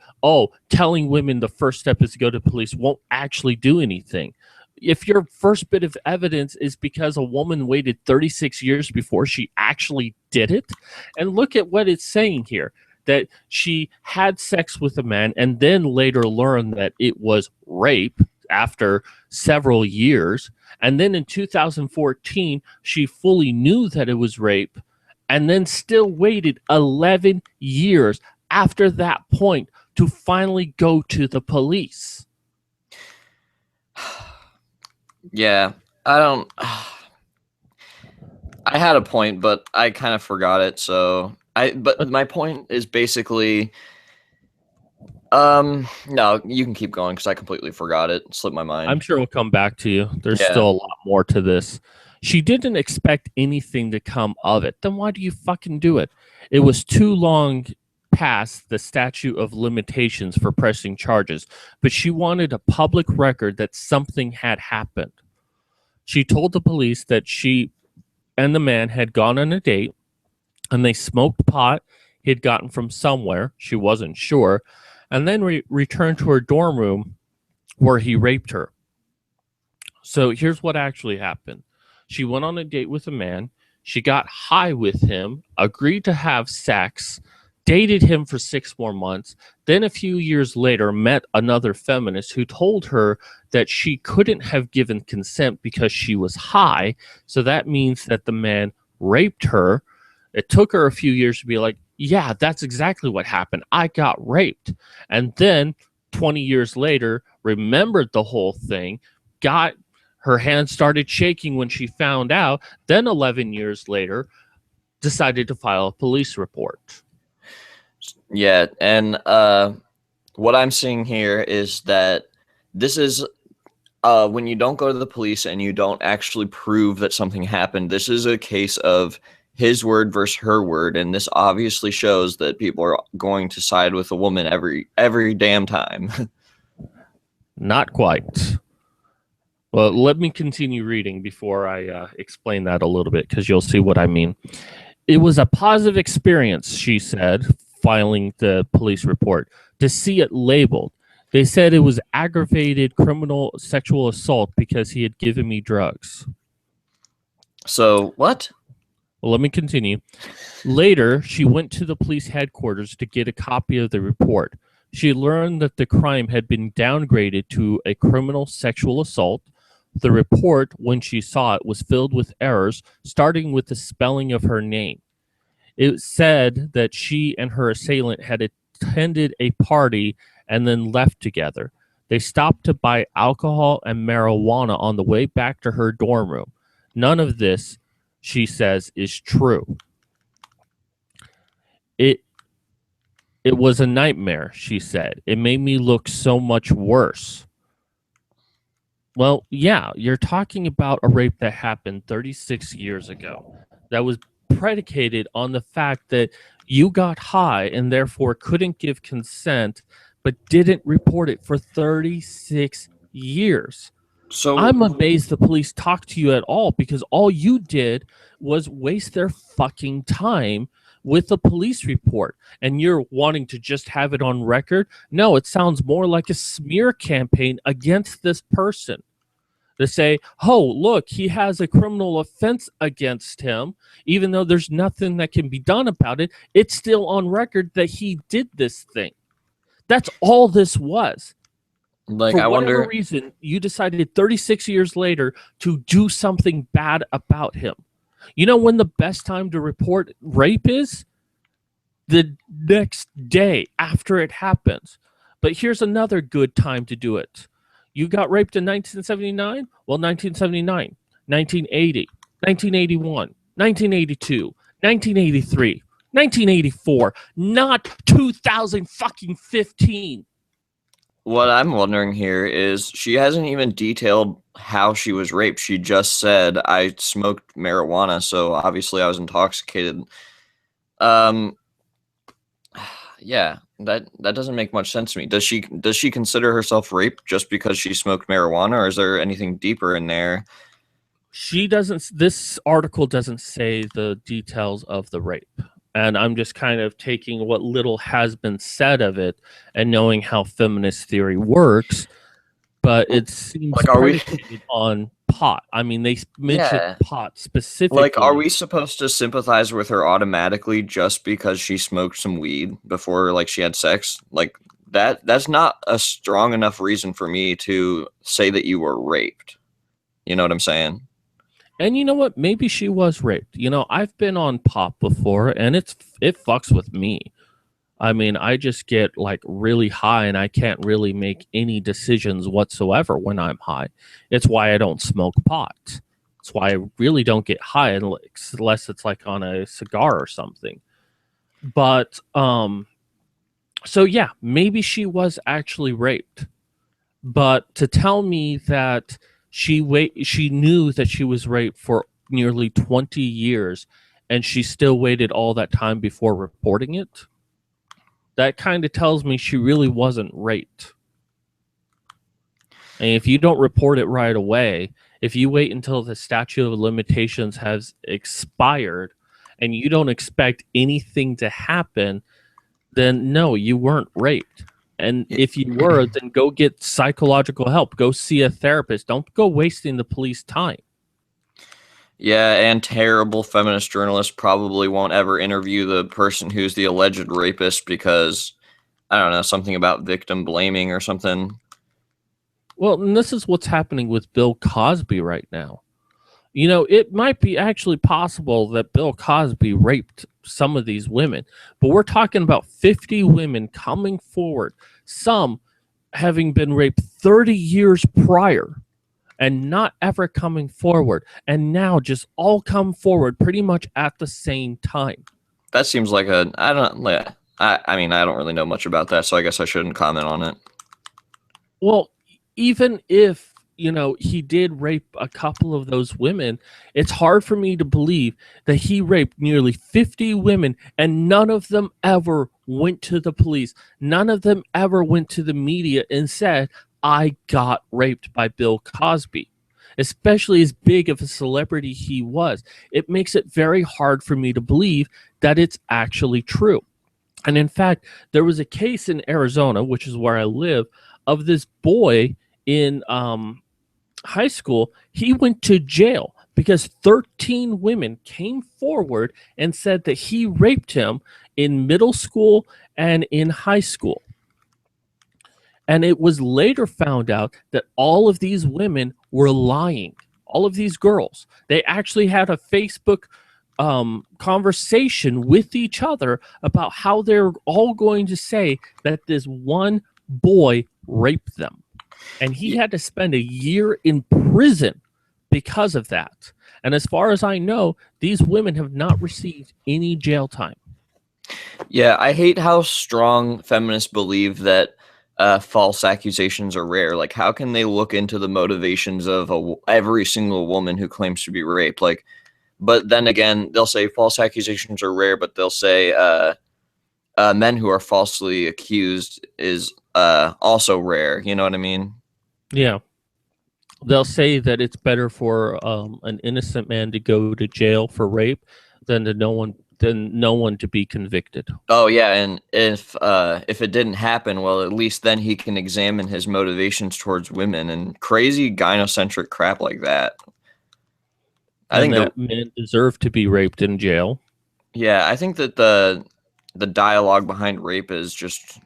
telling women the first step is to go to police won't actually do anything. If your first bit of evidence is because a woman waited 36 years before she actually did it, and look at what it's saying here, that she had sex with a man and then later learned that it was rape after several years. And then in 2014, she fully knew that it was rape, and then still waited 11 years after that point to finally go to the police. Yeah, I had a point, but I kind of forgot it. So but my point is basically, no, you can keep going because I completely forgot it. Slipped my mind. I'm sure we'll come back to you. There's still a lot more to this. She didn't expect anything to come of it. Then why do you fucking do it? It was too long past the statute of limitations for pressing charges, but she wanted a public record that something had happened. She told the police that she and the man had gone on a date and they smoked pot he had gotten from somewhere. She wasn't sure. And then returned to her dorm room where he raped her. So here's what actually happened. She went on a date with a man. She got high with him, agreed to have sex, dated him for 6 more months. Then a few years later, met another feminist who told her that she couldn't have given consent because she was high. So that means that the man raped her. It took her a few years to be like, yeah, that's exactly what happened. I got raped. And then 20 years later, remembered the whole thing, got her hand started shaking when she found out. Then 11 years later, decided to file a police report. Yeah, and what I'm seeing here is that this is when you don't go to the police and you don't actually prove that something happened. This is a case of his word versus her word, and this obviously shows that people are going to side with a woman every damn time. Not quite. Well, let me continue reading before I explain that a little bit, because you'll see what I mean. It was a positive experience, she said, filing the police report, to see it labeled. They said it was aggravated criminal sexual assault because he had given me drugs. So, what? Well, let me continue. Later, she went to the police headquarters to get a copy of the report. She learned that the crime had been downgraded to a criminal sexual assault. The report, when she saw it, was filled with errors, starting with the spelling of her name. It said that she and her assailant had attended a party and then left together. They stopped to buy alcohol and marijuana on the way back to her dorm room. None of this, she says, is true. It was a nightmare, she said. It made me look so much worse. Well, yeah, you're talking about a rape that happened 36 years ago that was predicated on the fact that you got high and therefore couldn't give consent, but didn't report it for 36 years. So I'm amazed the police talked to you at all, because all you did was waste their fucking time with a police report, and you're wanting to just have it on record. No, it sounds more like a smear campaign against this person. to say, oh, look, he has a criminal offense against him, even though there's nothing that can be done about it. It's still on record that he did this thing. That's all this was. Like, For I whatever wonder, reason, you decided 36 years later to do something bad about him. You know when the best time to report rape is? The next day after it happens. But here's another good time to do it. You got raped in 1979? Well, 1979, 1980, 1981, 1982, 1983, 1984, not 2015. what I'm wondering here is she hasn't even detailed how she was raped. She just said, I smoked marijuana, so obviously I was intoxicated. Um, yeah, that doesn't make much sense to me. Does she consider herself raped just because she smoked marijuana, or is there anything deeper in there? She doesn't, this article doesn't say the details of the rape. And I'm just kind of taking what little has been said of it and knowing how feminist theory works, but it seems Like, are we? predicated on pot. I mean, they mentioned Yeah. pot Like, are specifically. we supposed to sympathize with her automatically just because she smoked some weed before, like, she had sex? Like, that's not a strong enough reason for me to say that you were raped. You know what I'm saying? And you know what? Maybe she was raped. You know, I've been on pop before and it fucks with me. I mean, I just get like really high and I can't really make any decisions whatsoever when I'm high. It's why I don't smoke pot. It's why I really don't get high unless it's like on a cigar or something. But so yeah, maybe she was actually raped. But to tell me that she knew that she was raped for nearly 20 years and she still waited all that time before reporting it, that kind of tells me she really wasn't raped. And if you don't report it right away, if you wait until the statute of limitations has expired and you don't expect anything to happen, then no, you weren't raped. And if you were, then go get psychological help. Go see a therapist. Don't go wasting the police time. Yeah, and terrible feminist journalists probably won't ever interview the person who's the alleged rapist because, I don't know, something about victim blaming or something. Well, and this is what's happening with Bill Cosby right now. You know, it might be actually possible that Bill Cosby raped some of these women, but we're talking about 50 women coming forward, some having been raped 30 years prior and not ever coming forward, and now just all come forward pretty much at the same time. That seems like a, I don't, yeah. I mean, I don't really know much about that, so I guess I shouldn't comment on it. Well, even if, you know, he did rape a couple of those women, it's hard for me to believe that he raped nearly 50 women and none of them ever went to the police. None of them ever went to the media and said, I got raped by Bill Cosby. Especially as big of a celebrity he was, it makes it very hard for me to believe that it's actually true. And in fact, there was a case in Arizona, which is where I live, of this boy in high school. He went to jail because 13 women came forward and said that he raped him in middle school and in high school. And it was later found out that all of these women were lying. All of these girls, they actually had a Facebook conversation with each other about how they're all going to say that this one boy raped them. And he had to spend a year in prison because of that. And as far as I know, these women have not received any jail time. Yeah, I hate how strong feminists believe that false accusations are rare. Like, how can they look into the motivations of every single woman who claims to be raped? Like, but then again, they'll say false accusations are rare, but they'll say men who are falsely accused is also rare. You know what I mean? Yeah. They'll say that it's better for an innocent man to go to jail for rape than than no one to be convicted. Oh yeah, and if it didn't happen, well, at least then he can examine his motivations towards women and crazy gynocentric crap like that. I And think that men deserve to be raped in jail. I think that the dialogue behind rape is just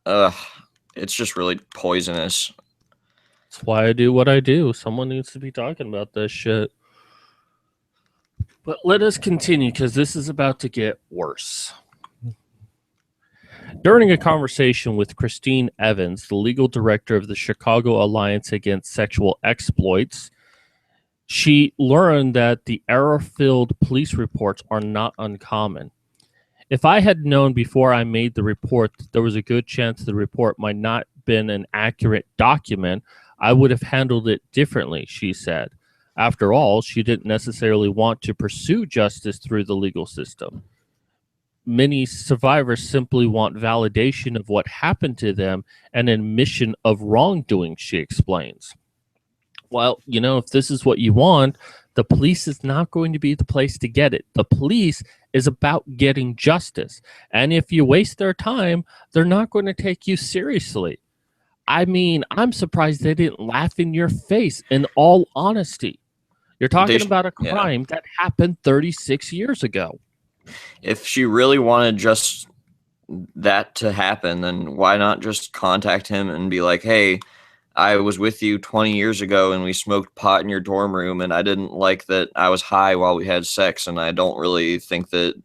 it's just really poisonous. That's why I do what I do. Someone needs to be talking about this shit. But let us continue because this is about to get worse. During a conversation with Christine Evans, the legal director of the Chicago Alliance Against Sexual Exploits, she learned that the error-filled police reports are not uncommon. If I had known before I made the report that there was a good chance the report might not have been an accurate document, I would have handled it differently, she said. After all, she didn't necessarily want to pursue justice through the legal system. Many survivors simply want validation of what happened to them and an admission of wrongdoing, she explains. Well, if this is what you want, the police is not going to be the place to get it. The police is about getting justice. And if you waste their time, they're not going to take you seriously. I mean, I'm surprised they didn't laugh in your face, in all honesty. You're talking about a crime that happened 36 years ago. If she really wanted just that to happen, then why not just contact him and be like, hey, I was with you 20 years ago and we smoked pot in your dorm room and I didn't like that I was high while we had sex and I don't really think that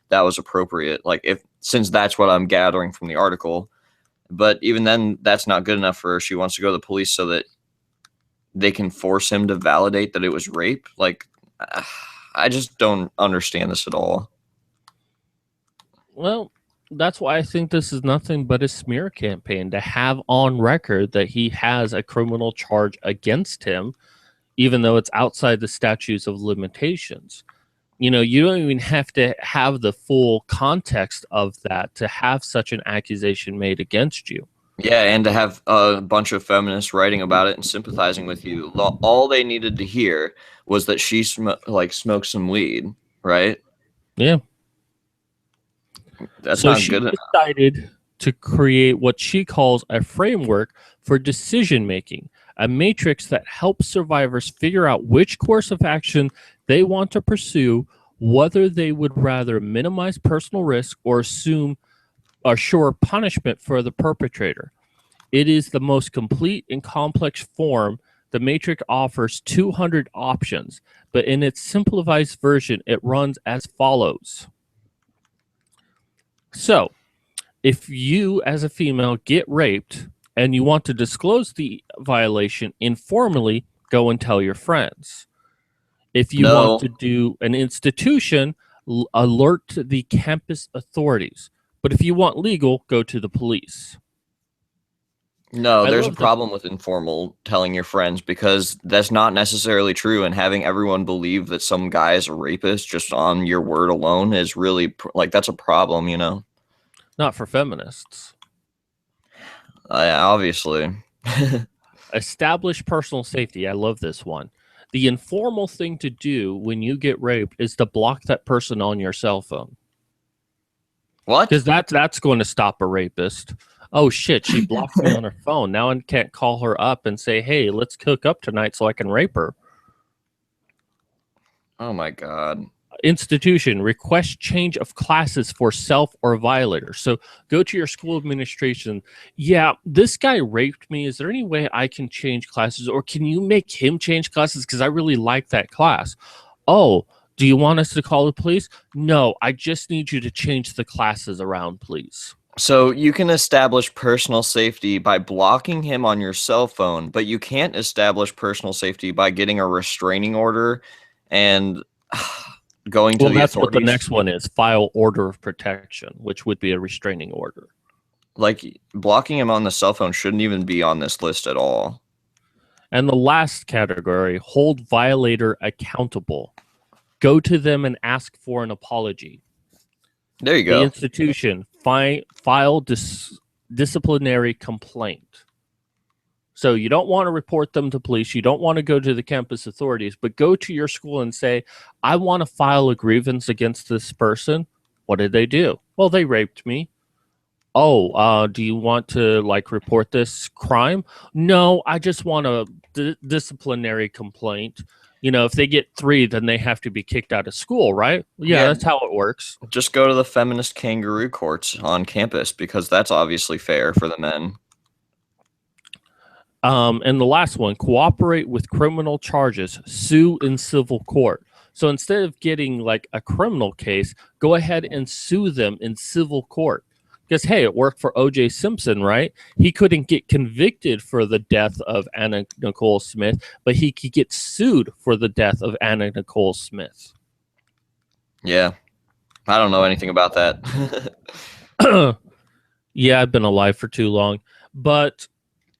that was appropriate. Like, since that's what I'm gathering from the article. But even then, that's not good enough for her. She wants to go to the police so that they can force him to validate that it was rape. Like, I just don't understand this at all. Well, that's why I think this is nothing but a smear campaign to have on record that he has a criminal charge against him, even though it's outside the statutes of limitations. You don't even have to have the full context of that to have such an accusation made against you. Yeah, and to have a bunch of feminists writing about it and sympathizing with you. All they needed to hear was that she smoked some weed, right? Yeah. That's so not she good enough. decided to create what she calls a framework for decision making, a matrix that helps survivors figure out which course of action they want to pursue, whether they would rather minimize personal risk or assure punishment for the perpetrator. It is the most complete and complex form. The matrix offers 200 options, but in its simplified version, it runs as follows. So, if you as a female get raped and you want to disclose the violation informally, go and tell your friends. If you want to do an institution, alert the campus authorities. But if you want legal, go to the police. No, there's a problem with informal telling your friends because that's not necessarily true. And having everyone believe that some guy is a rapist just on your word alone is really that's a problem, Not for feminists. Obviously. Establish personal safety. I love this one. The informal thing to do when you get raped is to block that person on your cell phone. What? Because that's going to stop a rapist. Oh, shit, she blocked me on her phone. Now I can't call her up and say, hey, let's cook up tonight so I can rape her. Oh, my God. Institution, request change of classes for self or violator. So go to your school administration. Yeah, this guy raped me. Is there any way I can change classes? Or can you make him change classes? Because I really like that class. Oh, do you want us to call the police? No, I just need you to change the classes around, please. So you can establish personal safety by blocking him on your cell phone, but you can't establish personal safety by getting a restraining order and going to the authorities. That's what the next one is, file order of protection, which would be a restraining order. Like, blocking him on the cell phone shouldn't even be on this list at all. And the last category, hold violator accountable. Go to them and ask for an apology. There you go. The institution, file disciplinary complaint. So you don't want to report them to police. You don't want to go to the campus authorities, but go to your school and say, I want to file a grievance against this person. What did they do? Well, they raped me. Oh, do you want to like report this crime? No, I just want a disciplinary complaint. You know, if they get 3, then they have to be kicked out of school, right? Yeah, Yeah, that's how it works. just go to the feminist kangaroo courts on campus because that's obviously fair for the men. And the last one, cooperate with criminal charges, sue in civil court. So instead of getting like a criminal case, go ahead and sue them in civil court. Because, hey, it worked for O.J. Simpson, right? He couldn't get convicted for the death of Anna Nicole Smith, but he could get sued for the death of Anna Nicole Smith. Yeah, I don't know anything about that. Yeah, I've been alive for too long. But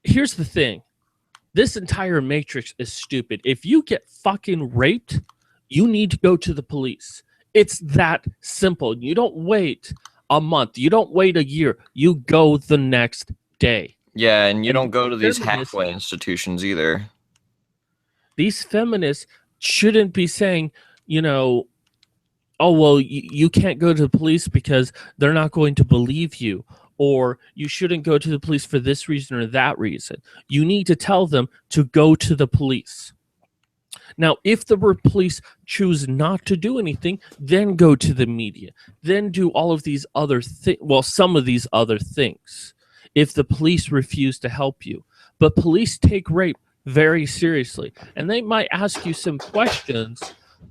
here's the thing. This entire matrix is stupid. If you get fucking raped, you need to go to the police. It's that simple. You don't wait a month. You don't wait a year. You go the next day. Yeah, and you don't go to these feminists- halfway institutions either. These feminists shouldn't be saying, you know, oh, well, you can't go to the police because they're not going to believe you. Or you shouldn't go to the police for this reason or that reason. You need to tell them to go to the police. Now, if the police choose not to do anything, then go to the media. Then do all of these other things. Well, some of these other things. If the police refuse to help you. But police take rape very seriously. And they might ask you some questions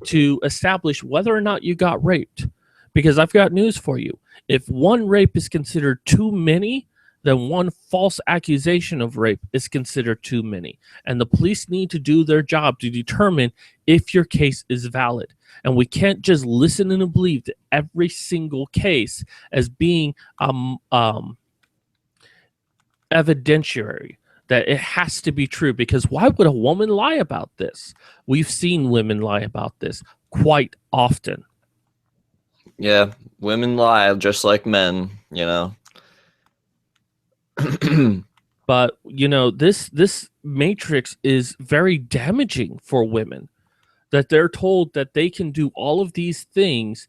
to establish whether or not you got raped. Because I've got news for you. If one rape is considered too many, then one false accusation of rape is considered too many. And the police need to do their job to determine if your case is valid. And we can't just listen and believe that every single case as being evidentiary, that it has to be true. Because why would a woman lie about this? We've seen women lie about this quite often. Yeah, women lie just like men, you know. But you know, this matrix is very damaging for women, that they're told that they can do all of these things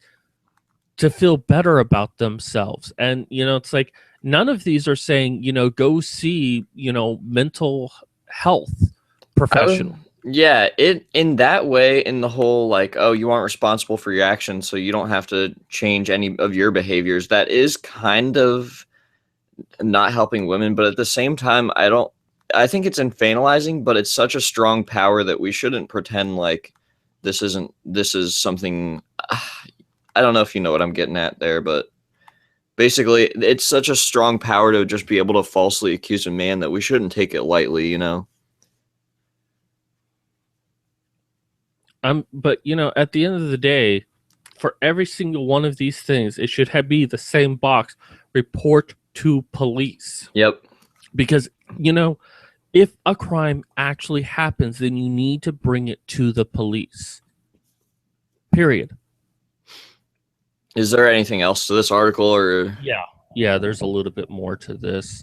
to feel better about themselves. And you know, it's like none of these are saying, you know, go see, you know, mental health professional. Yeah, it in that way, in the whole like, oh, you aren't responsible for your actions, so you don't have to change any of your behaviors. That is kind of not helping women, but at the same time, I think it's infantilizing, but it's such a strong power that we shouldn't pretend like this is something. I don't know if you know what I'm getting at there, but basically, it's such a strong power to just be able to falsely accuse a man that we shouldn't take it lightly, you know. But you know, at the end of the day, for every single one of these things, it should be the same box: report to police. Yep. Because you know, if a crime actually happens, then you need to bring it to the police. Period. Is there anything else to this article, or? Yeah, there's a little bit more to this.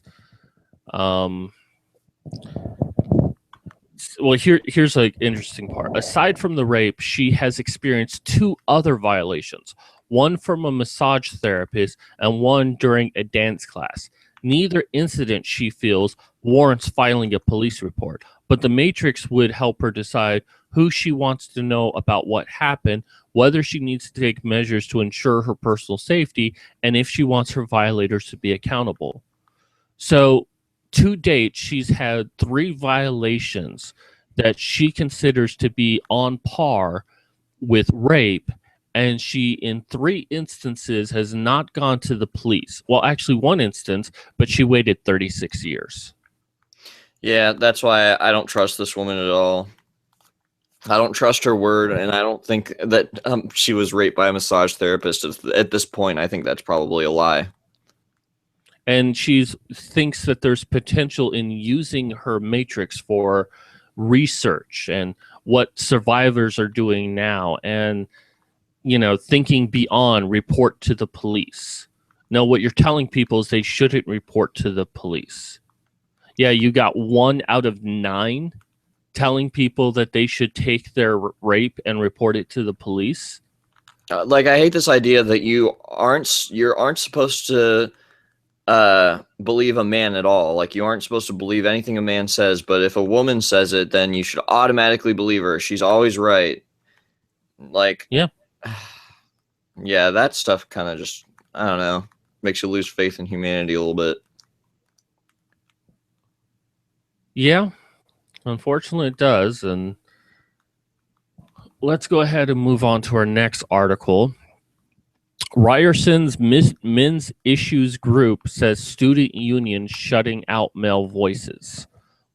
Well, here's an interesting part. Aside from the rape, she has experienced 2 other violations. One from a massage therapist and one during a dance class. Neither incident, she feels, warrants filing a police report, but the Matrix would help her decide who she wants to know about what happened, whether she needs to take measures to ensure her personal safety, and if she wants her violators to be accountable. So, to date, she's had 3 violations that she considers to be on par with rape, and she, in 3 instances, has not gone to the police. Well, actually, 1 instance, but she waited 36 years. Yeah, that's why I don't trust this woman at all. I don't trust her word, and I don't think that she was raped by a massage therapist. At this point, I think that's probably a lie. And she thinks that there's potential in using her matrix for research and what survivors are doing now, and you know, thinking beyond report to the police. No, what you're telling people is they shouldn't report to the police. Yeah, you got 1 out of 9 telling people that they should take their rape and report it to the police. Like, I hate this idea that you aren't supposed to believe a man at all. Like, you aren't supposed to believe anything a man says, but if a woman says it, then you should automatically believe her. She's always right. Like, Yeah. yeah, that stuff kind of just, I don't know, makes you lose faith in humanity a little bit. Yeah, unfortunately it does. And let's go ahead and move on to our next article. Ryerson's Men's Issues Group says student union shutting out male voices.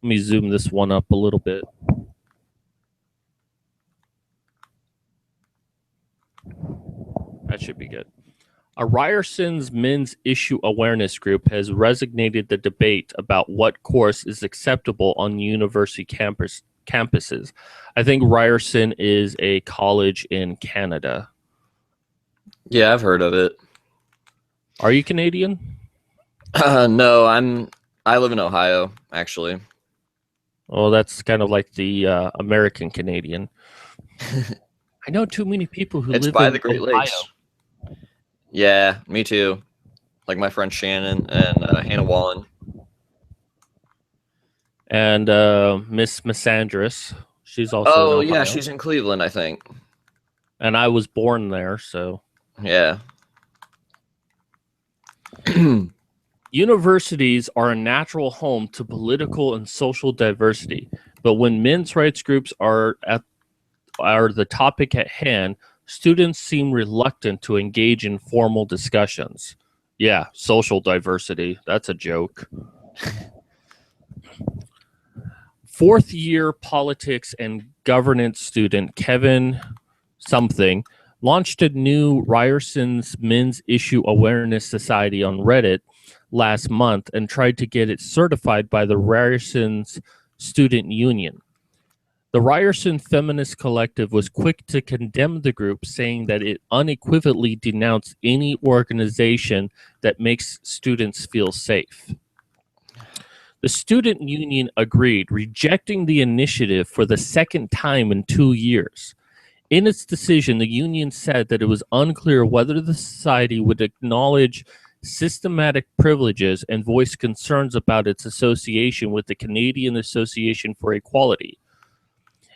Let me zoom this one up a little bit. That should be good. A Ryerson's Men's Issue Awareness Group has resignated the debate about what course is acceptable on university campuses. I think Ryerson is a college in Canada. Yeah, I've heard of it. Are you Canadian? No, I live in Ohio, actually. Oh, that's kind of like the American Canadian. I know too many people who live by in the Great Ohio. Lakes. Yeah, me too. Like my friend Shannon and Hannah Wallen. And Miss Missandris. She's also in Oh, Ohio. yeah, she's in Cleveland, I think. And I was born there, so. Yeah. Universities are a natural home to political and social diversity, but when men's rights groups are the topic at hand, students seem reluctant to engage in formal discussions. Yeah, social diversity. That's a joke. Fourth-year politics and governance student Kevin something launched a new Ryerson's Men's Issue Awareness Society on Reddit last month and tried to get it certified by the Ryerson's Student Union. The Ryerson Feminist Collective was quick to condemn the group, saying that it unequivocally denounced any organization that makes students feel safe. The student union agreed, rejecting the initiative for the second time in 2 years. In its decision, the union said that it was unclear whether the society would acknowledge systematic privileges and voice concerns about its association with the Canadian Association for Equality,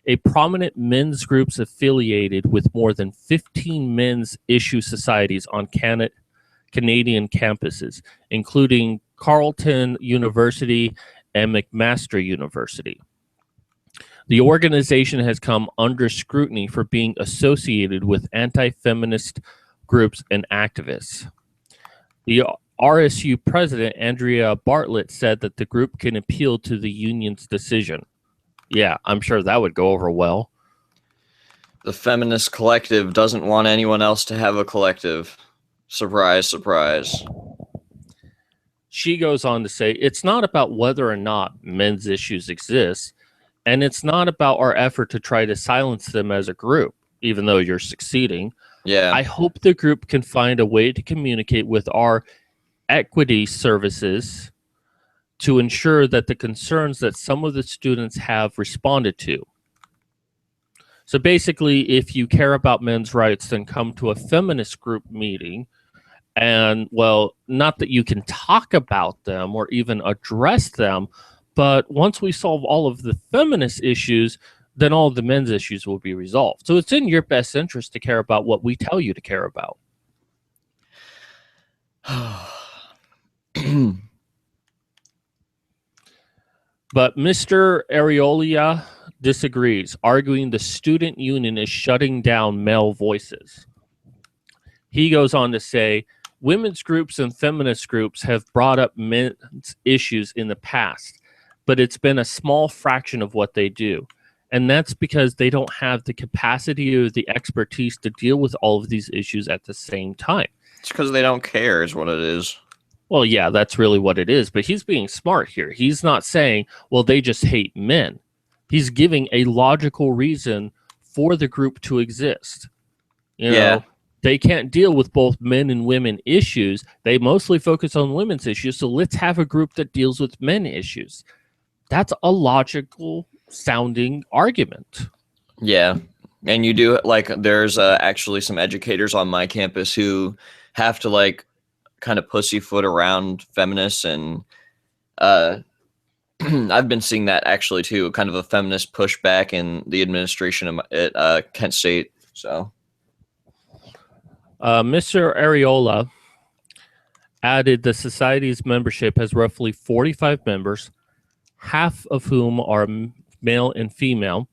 a prominent men's groups affiliated with more than 15 men's issue societies on Canadian campuses, including Carleton University and McMaster University. The organization has come under scrutiny for being associated with anti-feminist groups and activists. The RSU president, Andrea Bartlett, said that the group can appeal to the union's decision. Yeah, I'm sure that would go over well. The Feminist Collective doesn't want anyone else to have a collective. Surprise, surprise. She goes on to say, it's not about whether or not men's issues exist, and it's not about our effort to try to silence them as a group, even though you're succeeding. Yeah. I hope the group can find a way to communicate with our equity services to ensure that the concerns that some of the students have responded to. So basically, if you care about men's rights, then come to a feminist group meeting. And, well, not that you can talk about them or even address them, but once we solve all of the feminist issues, then all of the men's issues will be resolved. So it's in your best interest to care about what we tell you to care about. But Mr. Areola disagrees, arguing the student union is shutting down male voices. He goes on to say, women's groups and feminist groups have brought up men's issues in the past, but it's been a small fraction of what they do. And that's because they don't have the capacity or the expertise to deal with all of these issues at the same time. It's because they don't care is what it is. Well, yeah, that's really what it is. But he's being smart here. He's not saying, well, they just hate men. He's giving a logical reason for the group to exist. You know, they can't deal with both men and women issues. They mostly focus on women's issues. So let's have a group that deals with men issues. That's a logical sounding argument. Yeah. And you do like there's actually some educators on my campus who have to like kind of pussyfoot around feminists and uh I've been seeing that actually too, kind of a feminist pushback in the administration at Kent State. So, Mr. Areola added the society's membership has roughly 45 members, half of whom are male and female.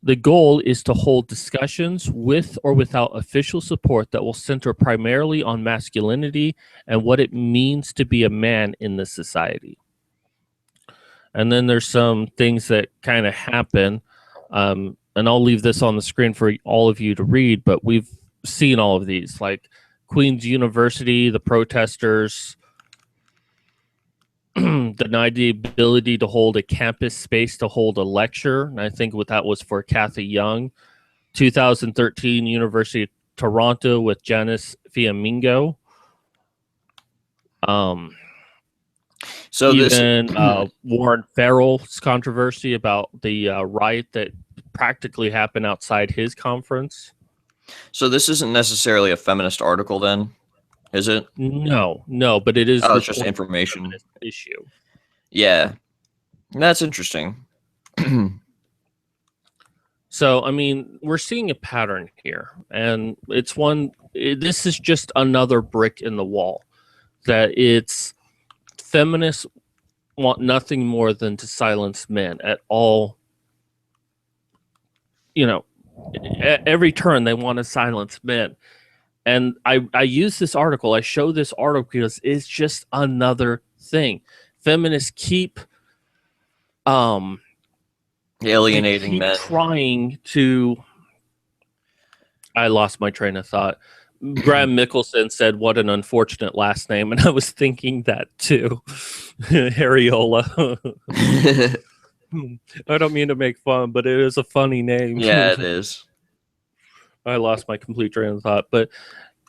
The goal is to hold discussions with or without official support that will center primarily on masculinity and what it means to be a man in this society. And then there's some things that kind of happen. And I'll leave this on the screen for all of you to read, but we've seen all of these, like Queen's University, the protesters denied the ability to hold a campus space to hold a lecture. And I think what that was for Kathy Young. 2013, University of Toronto with Janice Fiamingo. so Even this Warren Farrell's controversy about the riot that practically happened outside his conference. so this isn't necessarily a feminist article then, is it? No, but it is Oh, it's just reporting a information. feminist issue. Yeah. That's interesting. So, I mean, we're seeing a pattern here, and it's one. This is just another brick in the wall. That it's feminists want nothing more than to silence men at all. You know, at every turn they want to silence men. And I use this article, I show this article because it's just another thing. Feminists keep Alienating men. trying to. I lost my train of thought. Graham Mickelson said, "What an unfortunate last name," and I was thinking that too. Harriola. I don't mean to make fun, but it is a funny name. Yeah, it is. I lost my complete train of thought, but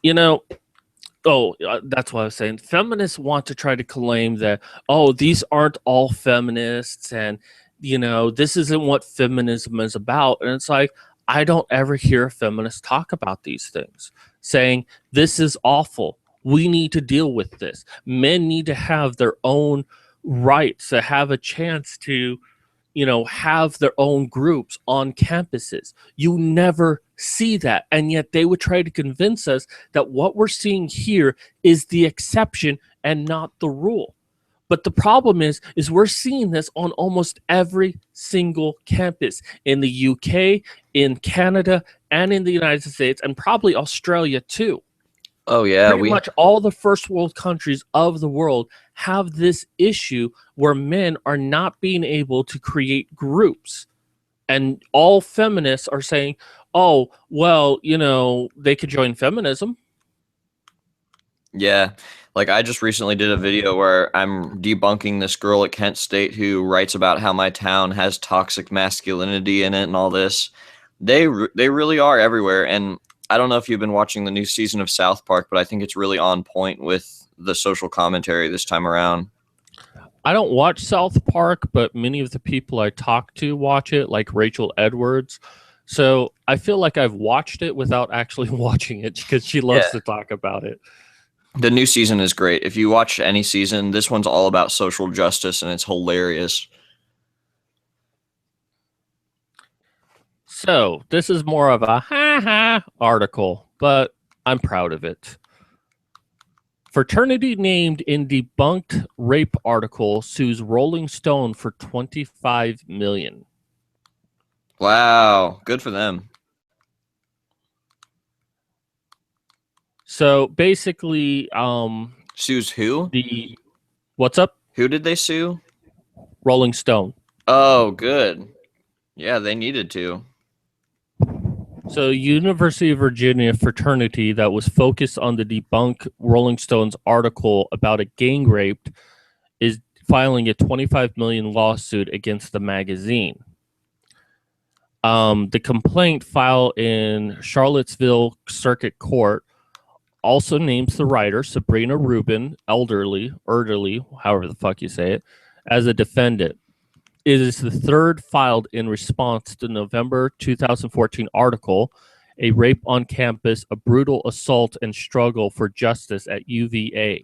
that's what I was saying. Feminists want to try to claim that, these aren't all feminists, and this isn't what feminism is about. And it's like, I don't ever hear feminists talk about these things, saying this is awful. We need to deal with this. Men need to have their own rights, to have a chance to have their own groups on campuses. You never see that. And yet they would try to convince us that what we're seeing here is the exception and not the rule. But the problem is we're seeing this on almost every single campus in the UK, in Canada, and in the United States, and probably Australia too. Oh yeah, pretty much all the first world countries of the world have this issue where men are not being able to create groups. And all feminists are saying, oh, well, they could join feminism. Yeah. Like I just recently did a video where I'm debunking this girl at Kent State who writes about how my town has toxic masculinity in it and all this. They really are everywhere. And I don't know if you've been watching the new season of South Park, but I think it's really on point with the social commentary this time around. I don't watch South Park, but many of the people I talk to watch it, like Rachel Edwards. So I feel like I've watched it without actually watching it because she loves to talk about it. The new season is great. If you watch any season, this one's all about social justice, and it's hilarious. So this is more of a ha-ha article, but I'm proud of it. Fraternity named in debunked rape article sues Rolling Stone for $25 million. Wow, good for them. So basically, sues who? What's up? Who did they sue? Rolling Stone. Oh, good. Yeah, they needed to. So University of Virginia fraternity that was focused on the debunk Rolling Stone's article about a gang rape is filing a $25 million lawsuit against the magazine. The complaint filed in Charlottesville Circuit Court also names the writer, Sabrina Rubin, Elderly, however the fuck you say it, as a defendant. It is the third filed in response to the November 2014 article, A Rape on Campus, a Brutal Assault and Struggle for Justice at UVA.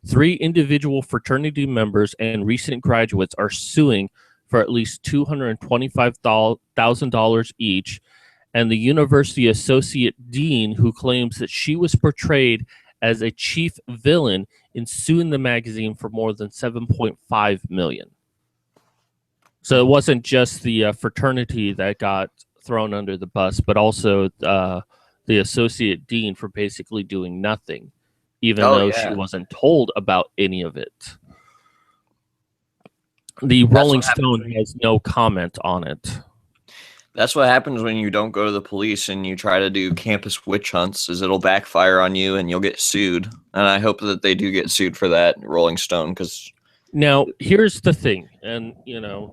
3 individual fraternity members and recent graduates are suing for at least $225,000 each, and the university associate dean, who claims that she was portrayed as a chief villain, in suing the magazine for more than $7.5 million. So it wasn't just the fraternity that got thrown under the bus, but also the associate dean for basically doing nothing, even Oh though she yeah, wasn't told about any of it. The that's Rolling what happens. Stone has no comment on it. That's what happens when you don't go to the police and you try to do campus witch hunts. Is it'll backfire on you and you'll get sued. And I hope that they do get sued for that, Rolling Stone, because Now, here's the thing, and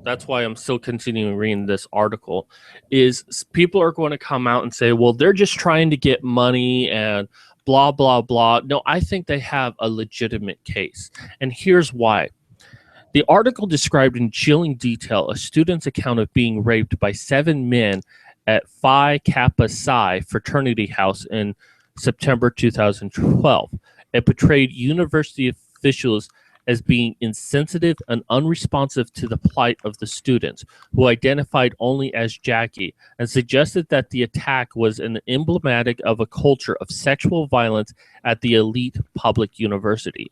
that's why I'm still continuing reading this article, is people are going to come out and say, well, they're just trying to get money and blah, blah, blah. No, I think they have a legitimate case. And here's why. The article described in chilling detail a student's account of being raped by 7 men at Phi Kappa Psi fraternity house in September 2012. It portrayed university officials as being insensitive and unresponsive to the plight of the students, who identified only as Jackie, and suggested that the attack was an emblematic of a culture of sexual violence at the elite public university.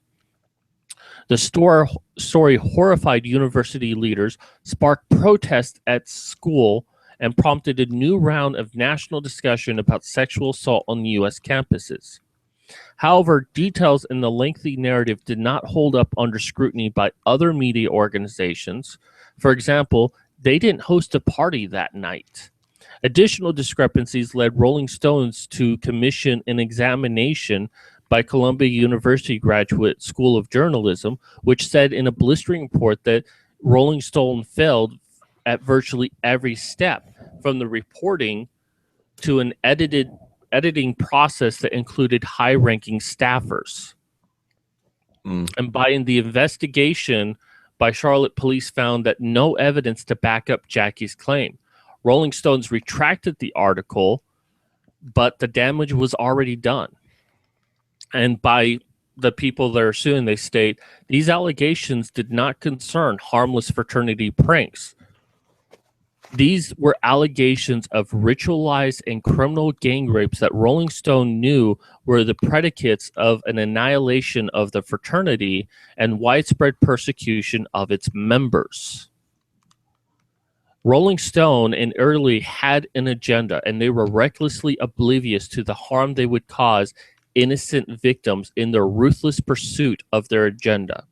The story horrified university leaders, sparked protests at school, and prompted a new round of national discussion about sexual assault on U.S. campuses. However, details in the lengthy narrative did not hold up under scrutiny by other media organizations. For example, they didn't host a party that night. Additional discrepancies led Rolling Stones to commission an examination by Columbia University Graduate School of Journalism, which said in a blistering report that Rolling Stone failed at virtually every step, from the reporting to an editing process that included high-ranking staffers. And by the investigation by Charlotte police found that no evidence to back up Jackie's claim. Rolling Stones retracted the article, but the damage was already done. And by the people that are suing, they state these allegations did not concern harmless fraternity pranks. These were allegations of ritualized and criminal gang rapes that Rolling Stone knew were the predicates of an annihilation of the fraternity and widespread persecution of its members. Rolling Stone and Early had an agenda, and they were recklessly oblivious to the harm they would cause innocent victims in their ruthless pursuit of their agenda.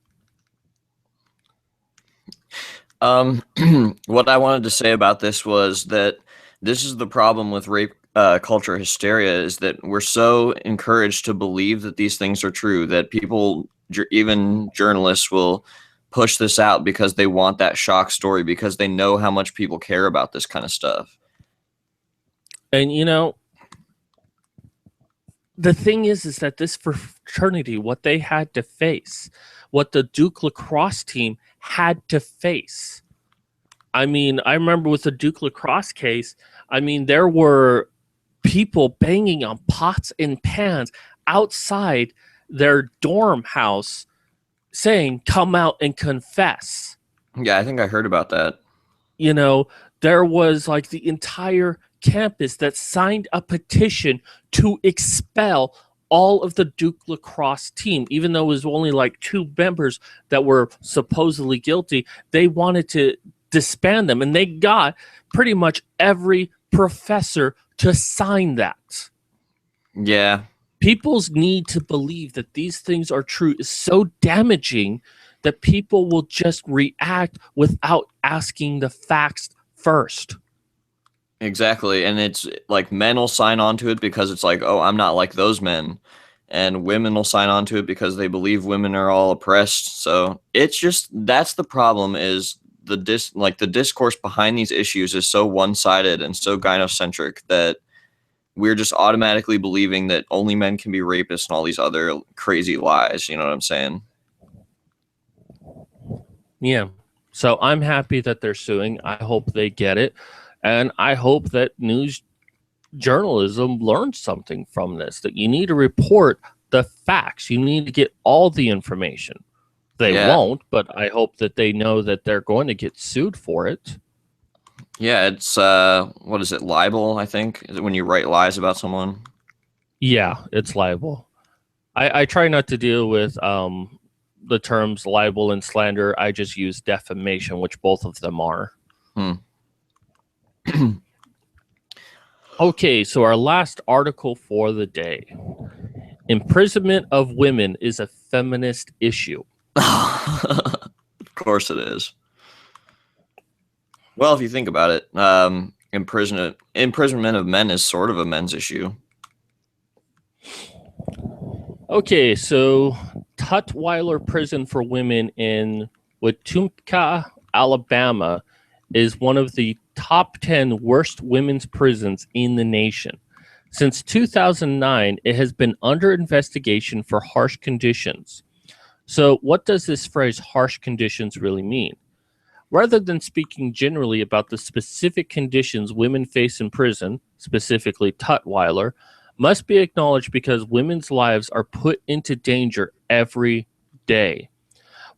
What I wanted to say about this was that this is the problem with rape culture hysteria, is that we're so encouraged to believe that these things are true that people, even journalists, will push this out because they want that shock story, because they know how much people care about this kind of stuff. And the thing is that this fraternity, what they had to face, what the Duke lacrosse team had to face. I mean, I remember with the Duke lacrosse case, I mean, there were people banging on pots and pans outside their dorm house saying, come out and confess. Yeah, I think I heard about that. There was like the entire campus that signed a petition to expel all of the Duke lacrosse team, even though it was only like 2 members that were supposedly guilty. They wanted to disband them, and they got pretty much every professor to sign that. Yeah. People's need to believe that these things are true is so damaging that people will just react without asking the facts first. Exactly. And it's like men will sign on to it because it's like, oh, I'm not like those men. And women will sign on to it because they believe women are all oppressed. So it's just, that's the problem, is the discourse behind these issues is so one-sided and so gynocentric that we're just automatically believing that only men can be rapists and all these other crazy lies. You know what I'm saying? Yeah. So I'm happy that they're suing. I hope they get it. And I hope that news journalism learns something from this, that you need to report the facts. You need to get all the information. They Yeah. won't, but I hope that they know that they're going to get sued for it. Yeah, it's what is it, libel, I think? Is it when you write lies about someone? Yeah, it's libel. I try not to deal with the terms libel and slander. I just use defamation, which both of them are. Hmm. Okay, so our last article for the day. Imprisonment of women is a feminist issue. Of course it is. Well, if you think about it, imprisonment of men is sort of a men's issue. Okay, so Tutwiler Prison for Women in Wetumpka, Alabama, is one of the top 10 worst women's prisons in the nation. Since 2009, it has been under investigation for harsh conditions. So, what does this phrase harsh conditions really mean? Rather than speaking generally about the specific conditions women face in prison, specifically Tutwiler, must be acknowledged because women's lives are put into danger every day.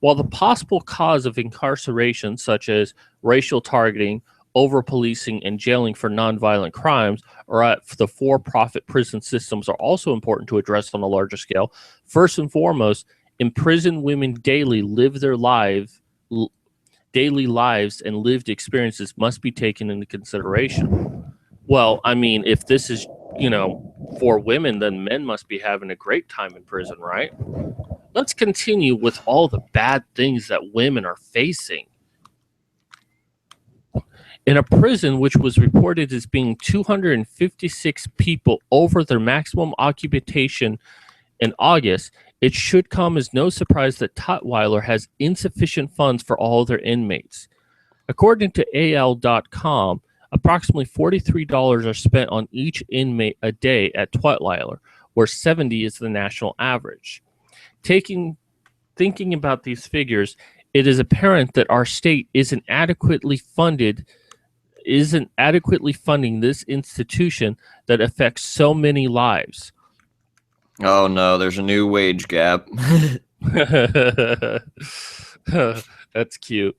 While the possible cause of incarceration, such as racial targeting, over policing, and jailing for nonviolent crimes, or at the for profit prison systems, are also important to address on a larger scale, first and foremost, imprisoned women daily lives and lived experiences must be taken into consideration. Well, I mean, if this is, for women, then men must be having a great time in prison, right? Let's continue with all the bad things that women are facing. In a prison which was reported as being 256 people over their maximum occupation in August, it should come as no surprise that Tutwiler has insufficient funds for all their inmates. According to AL.com, approximately $43 are spent on each inmate a day at Tutwiler, where 70 is the national average. Thinking about these figures, it is apparent that our state isn't adequately funding this institution that affects so many lives. Oh no, there's a new wage gap. That's cute.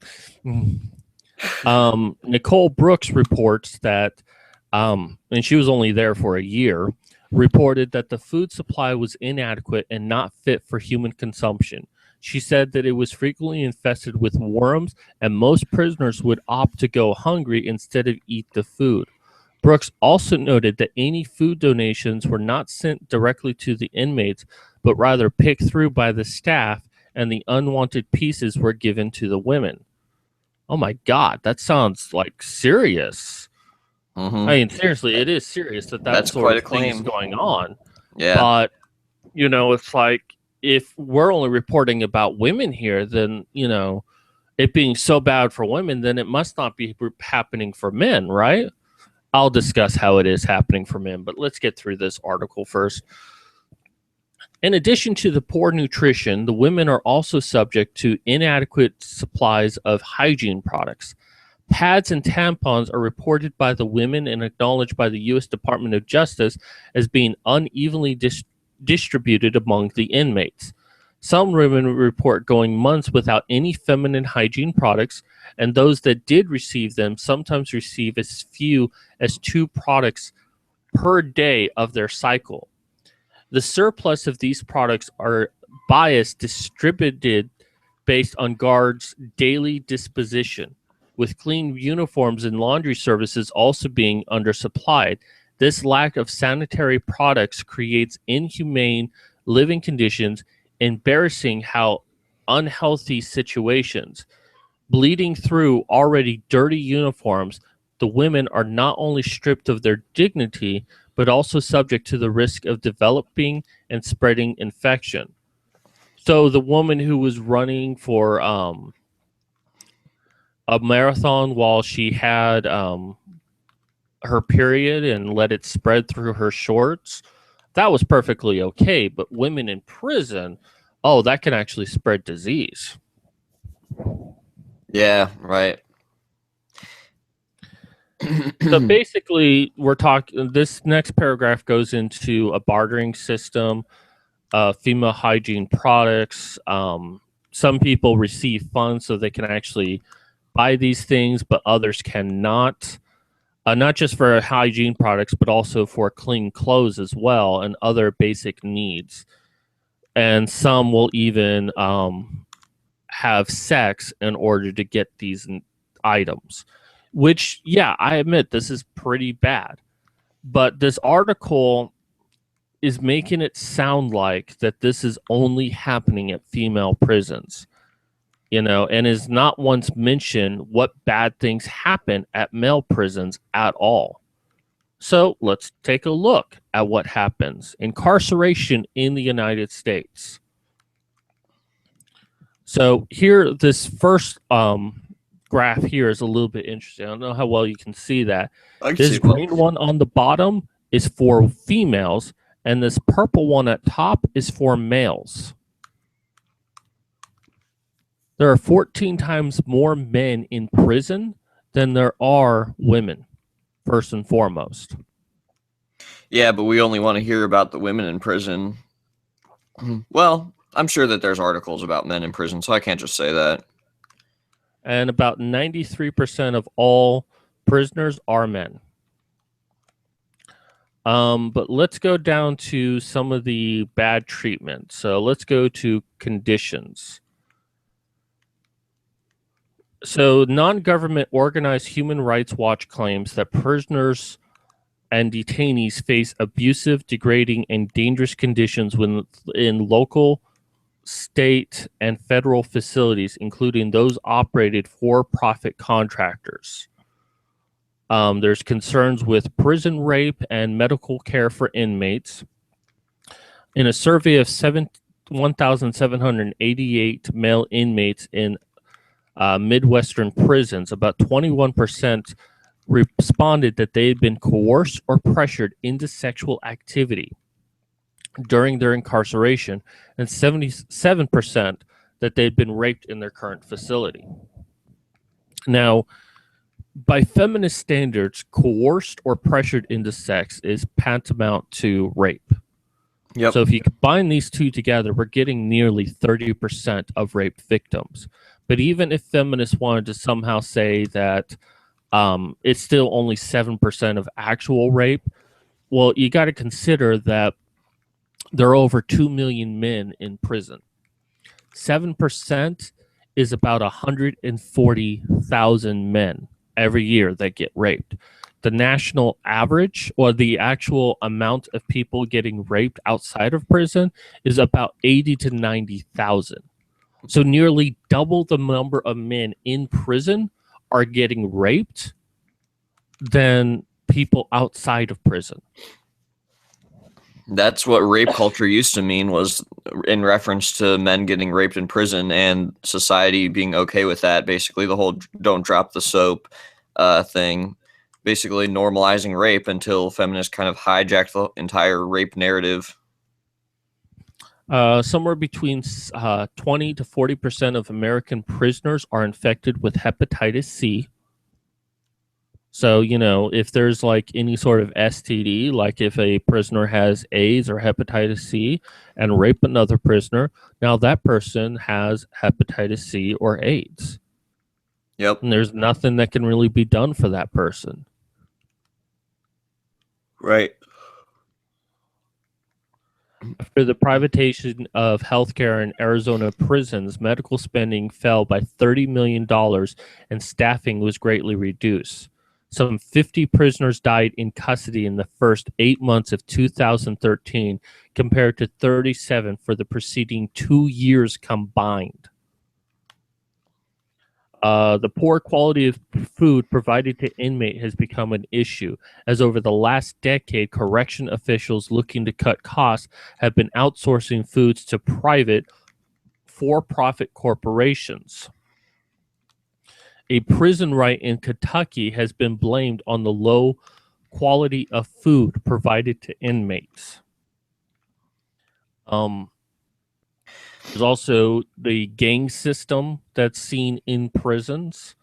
Nicole Brooks reports that, and she was only there for a year, reported that the food supply was inadequate and not fit for human consumption. She said that it was frequently infested with worms, and most prisoners would opt to go hungry instead of eat the food. Brooks also noted that any food donations were not sent directly to the inmates, but rather picked through by the staff, and the unwanted pieces were given to the women. Oh my God, that sounds like serious. Mm-hmm. I mean, seriously, it is serious that That's sort quite of a thing is claim. going on. Yeah. But, it's like if we're only reporting about women here, then, it being so bad for women, then it must not be happening for men, right? I'll discuss how it is happening for men, but let's get through this article first. In addition to the poor nutrition, the women are also subject to inadequate supplies of hygiene products. Pads and tampons are reported by the women and acknowledged by the U.S. Department of Justice as being unevenly distributed among the inmates. Some women report going months without any feminine hygiene products, and those that did receive them sometimes receive as few as 2 products per day of their cycle. The surplus of these products are biased distributed based on guards' daily disposition, with clean uniforms and laundry services also being undersupplied. This lack of sanitary products creates inhumane living conditions, embarrassing how unhealthy situations. Bleeding through already dirty uniforms, the women are not only stripped of their dignity, but also subject to the risk of developing and spreading infection. So the woman who was running for a marathon while she had her period and let it spread through her shorts, that was perfectly okay. But women in prison, oh, that can actually spread disease. Yeah, right. So basically, we're talking. This next paragraph goes into a bartering system, female hygiene products. Some people receive funds so they can actually buy these things, but others cannot. Not just for hygiene products, but also for clean clothes as well and other basic needs. And some will even have sex in order to get these items, which, yeah, I admit this is pretty bad. But this article is making it sound like that this is only happening at female prisons, and is not once mentioned what bad things happen at male prisons at all. So let's take a look at what happens. Incarceration in the United States. So here, this first graph here is a little bit interesting. I don't know how well you can see that. I can see This it well. green one on the bottom is for females, and this purple one at top is for males. There are 14 times more men in prison than there are women, first and foremost. Yeah, but we only want to hear about the women in prison. Well, I'm sure that there's articles about men in prison, so I can't just say that. And about 93% of all prisoners are men. But let's go down to some of the bad treatment. So let's go to conditions. So non-government organized Human Rights Watch claims that prisoners and detainees face abusive, degrading, and dangerous conditions in local, state, and federal facilities, including those operated for-profit contractors. There's concerns with prison rape and medical care for inmates. In a survey of 1,788 male inmates in Midwestern prisons, about 21% responded that they had been coerced or pressured into sexual activity during their incarceration, and 77% that they'd been raped in their current facility. Now, by feminist standards, coerced or pressured into sex is tantamount to rape. Yep. So if you combine these two together, we're getting nearly 30% of rape victims. But even if feminists wanted to somehow say that it's still only 7% of actual rape, well, you got to consider that there are over 2 million men in prison. 7% is about 140,000 men every year that get raped. The national average, or the actual amount of people getting raped outside of prison, is about 80 to 90,000. So nearly double the number of men in prison are getting raped than people outside of prison. That's what rape culture used to mean, was in reference to men getting raped in prison and society being okay with that. Basically, the whole "don't drop the soap" thing, basically normalizing rape until feminists kind of hijacked the entire rape narrative. Somewhere between 20 to 40% of American prisoners are infected with hepatitis C. So, if there's like any sort of STD, like if a prisoner has AIDS or hepatitis C and rape another prisoner, now that person has hepatitis C or AIDS. Yep. And there's nothing that can really be done for that person. Right. After the privatization of healthcare in Arizona prisons, medical spending fell by $30 million and staffing was greatly reduced. Some 50 prisoners died in custody in the first 8 months of 2013, compared to 37 for the preceding 2 years combined. The poor quality of food provided to inmate has become an issue, as over the last decade, correction officials looking to cut costs have been outsourcing foods to private for-profit corporations. A prison riot in Kentucky has been blamed on the low quality of food provided to inmates. There's also the gang system that's seen in prisons.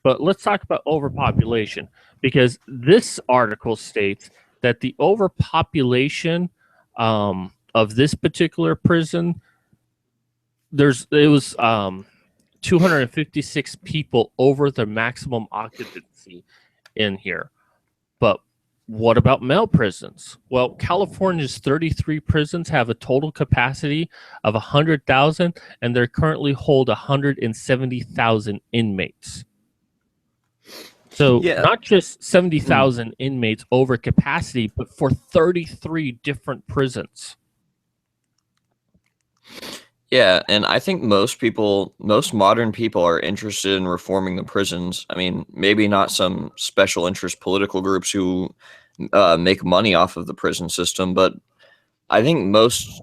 But let's talk about overpopulation, because this article states that the overpopulation of this particular prison, it was 256 people over the maximum occupancy in here. But what about male prisons? Well, California's 33 prisons have a total capacity of 100,000, and they currently hold 170,000 inmates. So Yeah. not just 70,000 inmates over capacity, but for 33 different prisons. Yeah, and I think most modern people are interested in reforming the prisons. I mean, maybe not some special interest political groups who make money off of the prison system, but I think most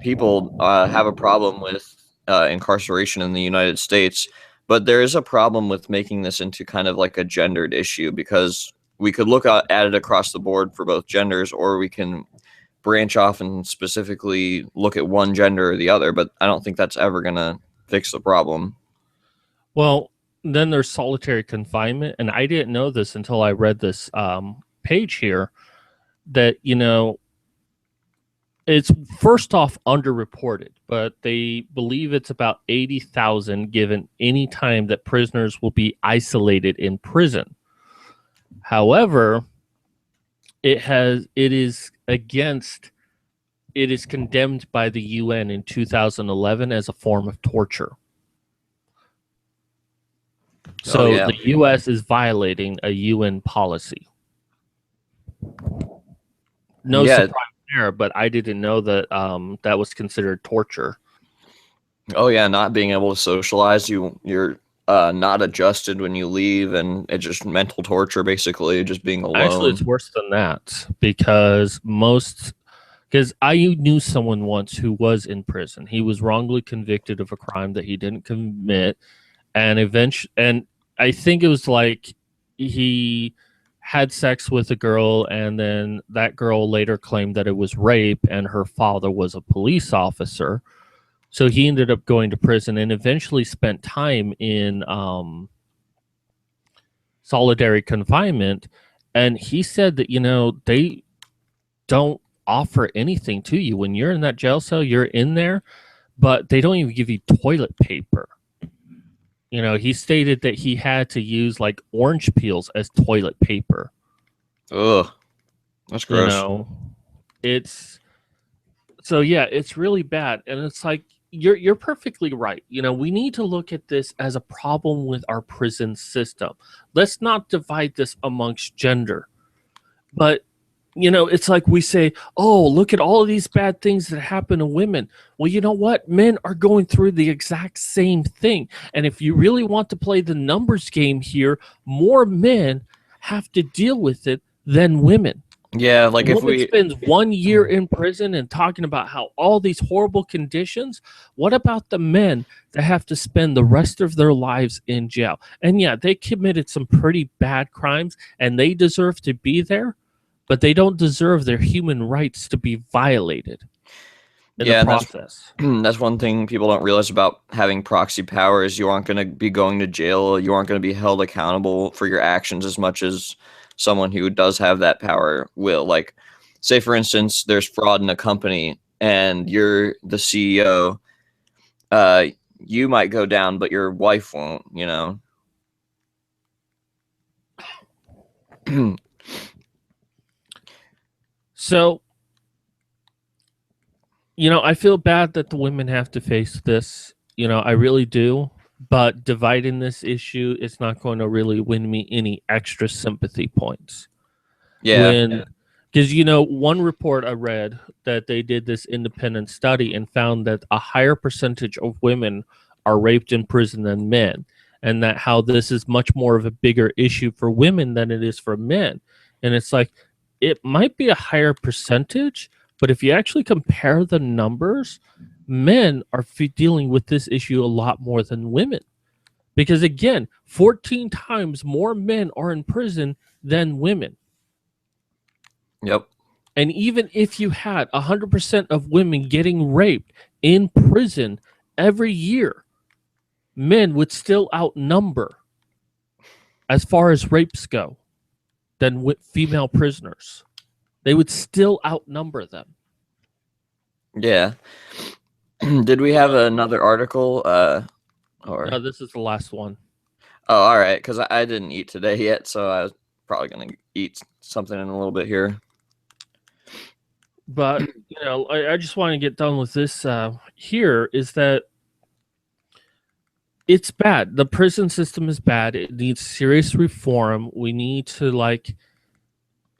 people have a problem with incarceration in the United States. But there is a problem with making this into kind of like a gendered issue, because we could look at it across the board for both genders, or we can branch off and specifically look at one gender or the other, but I don't think that's ever going to fix the problem. Well, then there's solitary confinement, and I didn't know this until I read this page here, that, it's first off underreported, but they believe it's about 80,000 given any time that prisoners will be isolated in prison. However, it is condemned by the UN in 2011 as a form of torture. So yeah. the US is violating a UN policy. No surprise there, but I didn't know that that was considered torture. Oh yeah, not being able to socialize, you're not adjusted when you leave, and it's just mental torture, basically, just being alone. Actually, it's worse than that, because I knew someone once who was in prison. He was wrongly convicted of a crime that he didn't commit, and I think it was like he had sex with a girl, and then that girl later claimed that it was rape, and her father was a police officer. So he ended up going to prison and eventually spent time in solitary confinement. And he said that, they don't offer anything to you when you're in that jail cell. You're in there, but they don't even give you toilet paper. He stated that he had to use like orange peels as toilet paper. Ugh, that's gross. It's really bad. And it's like, you're perfectly right. We need to look at this as a problem with our prison system. Let's not divide this amongst gender. But it's like we say, oh, look at all of these bad things that happen to women. Well, you know what? Men are going through the exact same thing. And if you really want to play the numbers game here, more men have to deal with it than women. Yeah, like if we spends 1 year in prison and talking about how all these horrible conditions, what about the men that have to spend the rest of their lives in jail? And yeah, they committed some pretty bad crimes and they deserve to be there, but they don't deserve their human rights to be violated in the process. That's one thing people don't realize about having proxy powers. You aren't going to be going to jail. You aren't going to be held accountable for your actions as much as someone who does have that power will. Like, say, for instance, there's fraud in a company and you're the CEO. You might go down, but your wife won't, So, I feel bad that the women have to face this. I really do. But dividing this issue is not going to really win me any extra sympathy points. Yeah. Because, one report I read that they did this independent study and found that a higher percentage of women are raped in prison than men. And that how this is much more of a bigger issue for women than it is for men. And it's like, it might be a higher percentage, but if you actually compare the numbers, men are dealing with this issue a lot more than women. Because again, 14 times more men are in prison than women. Yep. And even if you had 100% of women getting raped in prison every year, men would still outnumber, as far as rapes go, than with female prisoners. They would still outnumber them. Yeah. Did we have another article? No, Or this is the last one. oh, all right, because I didn't eat today yet, so I was probably gonna eat something in a little bit here. But I just want to get done with this. Here is that it's bad. The prison system is bad. It needs serious reform. We need to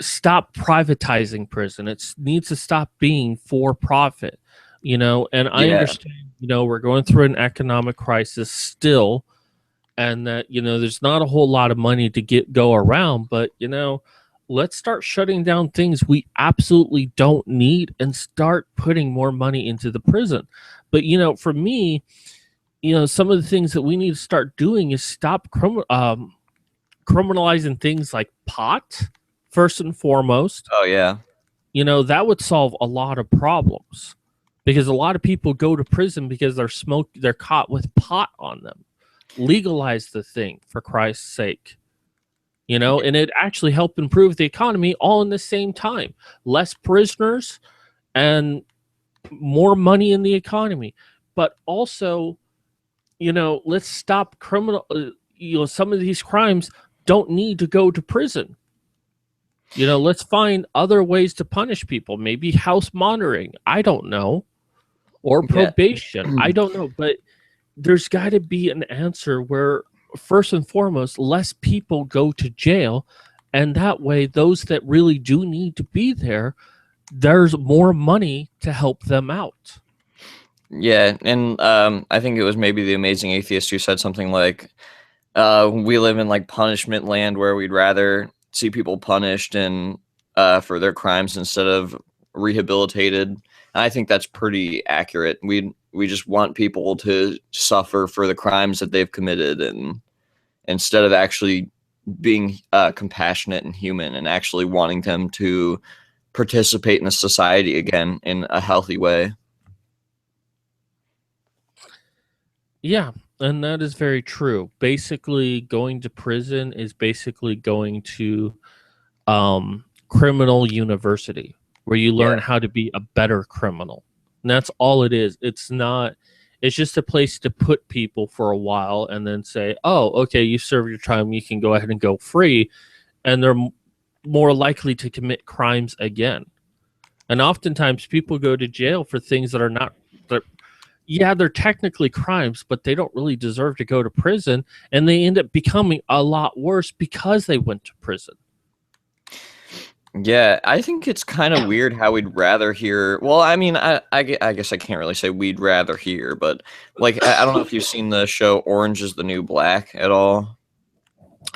stop privatizing prison. It needs to stop being for profit. And I Yeah, understand. We're going through an economic crisis still, and that there's not a whole lot of money to go around. But let's start shutting down things we absolutely don't need and start putting more money into the prison. But for me, some of the things that we need to start doing is stop criminalizing things like pot, first and foremost. oh yeah, That would solve a lot of problems, because a lot of people go to prison because they're caught with pot on them. Legalize the thing, for Christ's sake. And it actually helped improve the economy all in the same time. Less prisoners and more money in the economy. But also, let's stop some of these crimes don't need to go to prison. Let's find other ways to punish people. Maybe house monitoring. I don't know. Or yeah, probation. I don't know. But there's got to be an answer where, first and foremost, less people go to jail. And that way, those that really do need to be there, there's more money to help them out. yeah. And I think it was maybe the Amazing Atheist who said something like, "We live in like punishment land where we'd rather see people punished and for their crimes instead of rehabilitated." And I think that's pretty accurate. We just want people to suffer for the crimes that they've committed, and instead of actually being compassionate and human and actually wanting them to participate in a society again in a healthy way. Yeah, and that is very true. Basically, going to prison is basically going to criminal university, where you Yeah, learn how to be a better criminal. And that's all it is. It's just a place to put people for a while and then say, oh, okay, you serve your time, you can go ahead and go free. And they're more likely to commit crimes again. And oftentimes people go to jail for things that are not, yeah, they're technically crimes, but they don't really deserve to go to prison. And they end up becoming a lot worse because they went to prison. yeah. I think it's kind of weird how we'd rather hear. Well, I mean, I guess I can't really say we'd rather hear, but like I don't know if you've seen the show Orange is the New Black at all.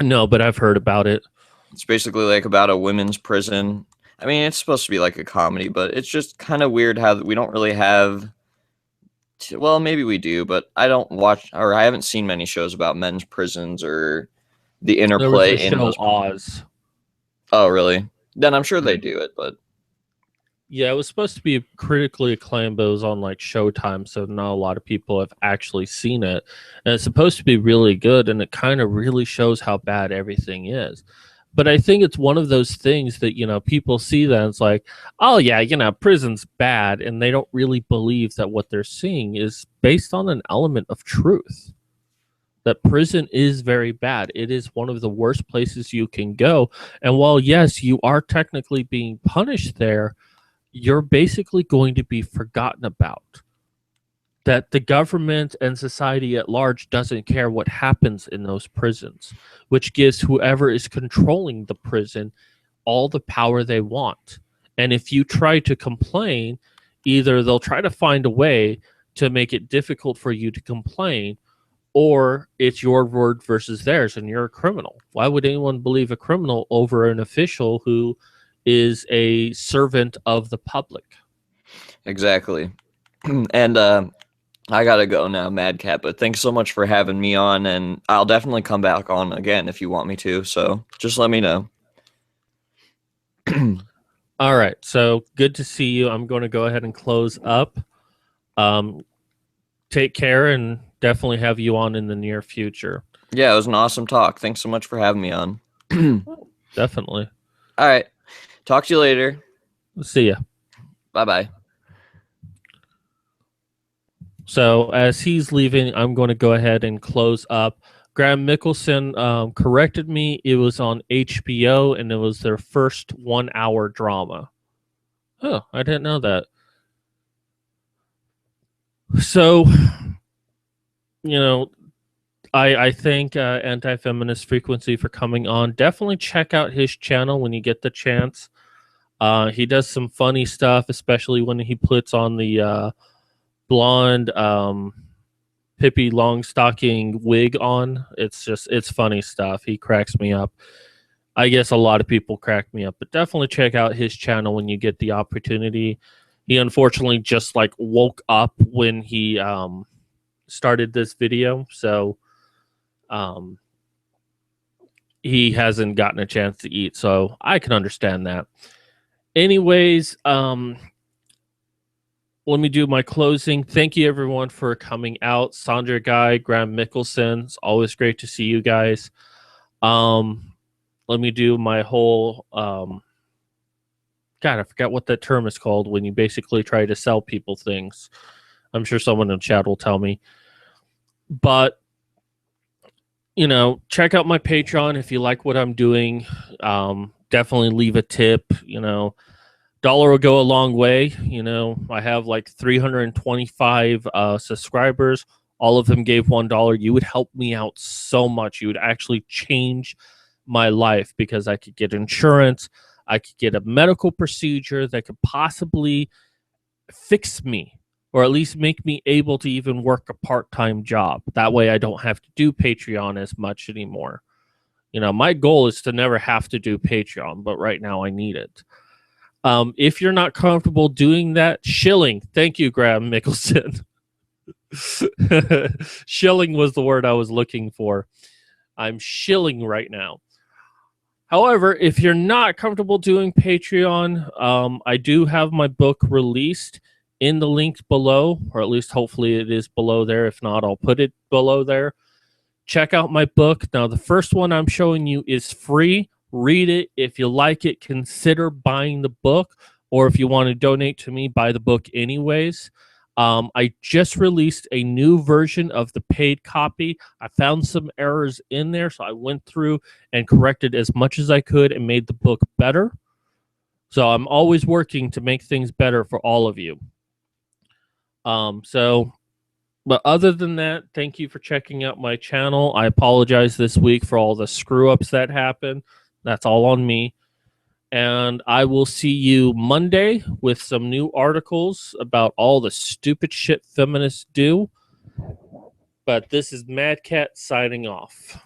No, but I've heard about it. It's basically like about a women's prison. I mean, it's supposed to be like a comedy, but it's just kind of weird how we don't really have. Well, maybe we do, but I don't watch or I haven't seen many shows about men's prisons or the There was interplay the in show those. Oz. Oh, really? Then I'm sure they do it, but Yeah, it was supposed to be critically acclaimed, but it was on like Showtime, so not a lot of people have actually seen it. And it's supposed to be really good, and it kind of really shows how bad everything is. But I think it's one of those things that, people see that it's like, oh, yeah, prison's bad. And they don't really believe that what they're seeing is based on an element of truth. That prison is very bad. It is one of the worst places you can go. And while, yes, you are technically being punished there, you're basically going to be forgotten about. That the government and society at large doesn't care what happens in those prisons, which gives whoever is controlling the prison all the power they want. And if you try to complain, either they'll try to find a way to make it difficult for you to complain, or it's your word versus theirs and you're a criminal. Why would anyone believe a criminal over an official who is a servant of the public? exactly. And I gotta go now, Madcap. But thanks so much for having me on, and I'll definitely come back on again if you want me to. So just let me know. All right. So good to see you. I'm going to go ahead and close up. Um, take care and definitely have you on in the near future. Yeah, it was an awesome talk. Thanks so much for having me on. Definitely. All right. Talk to you later. See ya. Bye bye. So as he's leaving, I'm going to go ahead and close up. Graham Mickelson corrected me. It was on HBO and it was their first 1 hour drama. Oh, I didn't know that. So, I thank Anti-Feminist Frequency for coming on. Definitely check out his channel when you get the chance. He does some funny stuff, especially when he puts on the blonde Pippi Longstocking wig on. It's funny stuff. He cracks me up. I guess a lot of people crack me up, but definitely check out his channel when you get the opportunity. He unfortunately just like woke up when he started this video, so um, he hasn't gotten a chance to eat. So I can understand that. Anyways, let me do my closing. Thank you everyone for coming out. Sandra Guy, Graham Mickelson. It's always great to see you guys. Let me do my whole God, I forgot what that term is called when you basically try to sell people things. I'm sure someone in chat will tell me. But check out my Patreon if you like what I'm doing. Definitely leave a tip. Dollar will go a long way. I have like 325 subscribers. All of them gave $1. You would help me out so much. You would actually change my life because I could get insurance. I could get a medical procedure that could possibly fix me or at least make me able to even work a part-time job. That way I don't have to do Patreon as much anymore. My goal is to never have to do Patreon, but right now I need it. If you're not comfortable doing that, shilling. Thank you, Graham Mickelson. Shilling was the word I was looking for. I'm shilling right now. However, if you're not comfortable doing Patreon, I do have my book released in the link below, or at least hopefully it is below there. If not, I'll put it below there. Check out my book. Now, the first one I'm showing you is free. Read it. If you like it, consider buying the book. Or if you want to donate to me, buy the book anyways. I just released a new version of the paid copy. I found some errors in there, so I went through and corrected as much as I could and made the book better. So I'm always working to make things better for all of you. But other than that, thank you for checking out my channel. I apologize this week for all the screw-ups that happened. That's all on me. And I will see you Monday with some new articles about all the stupid shit feminists do. But this is Mad Cat signing off.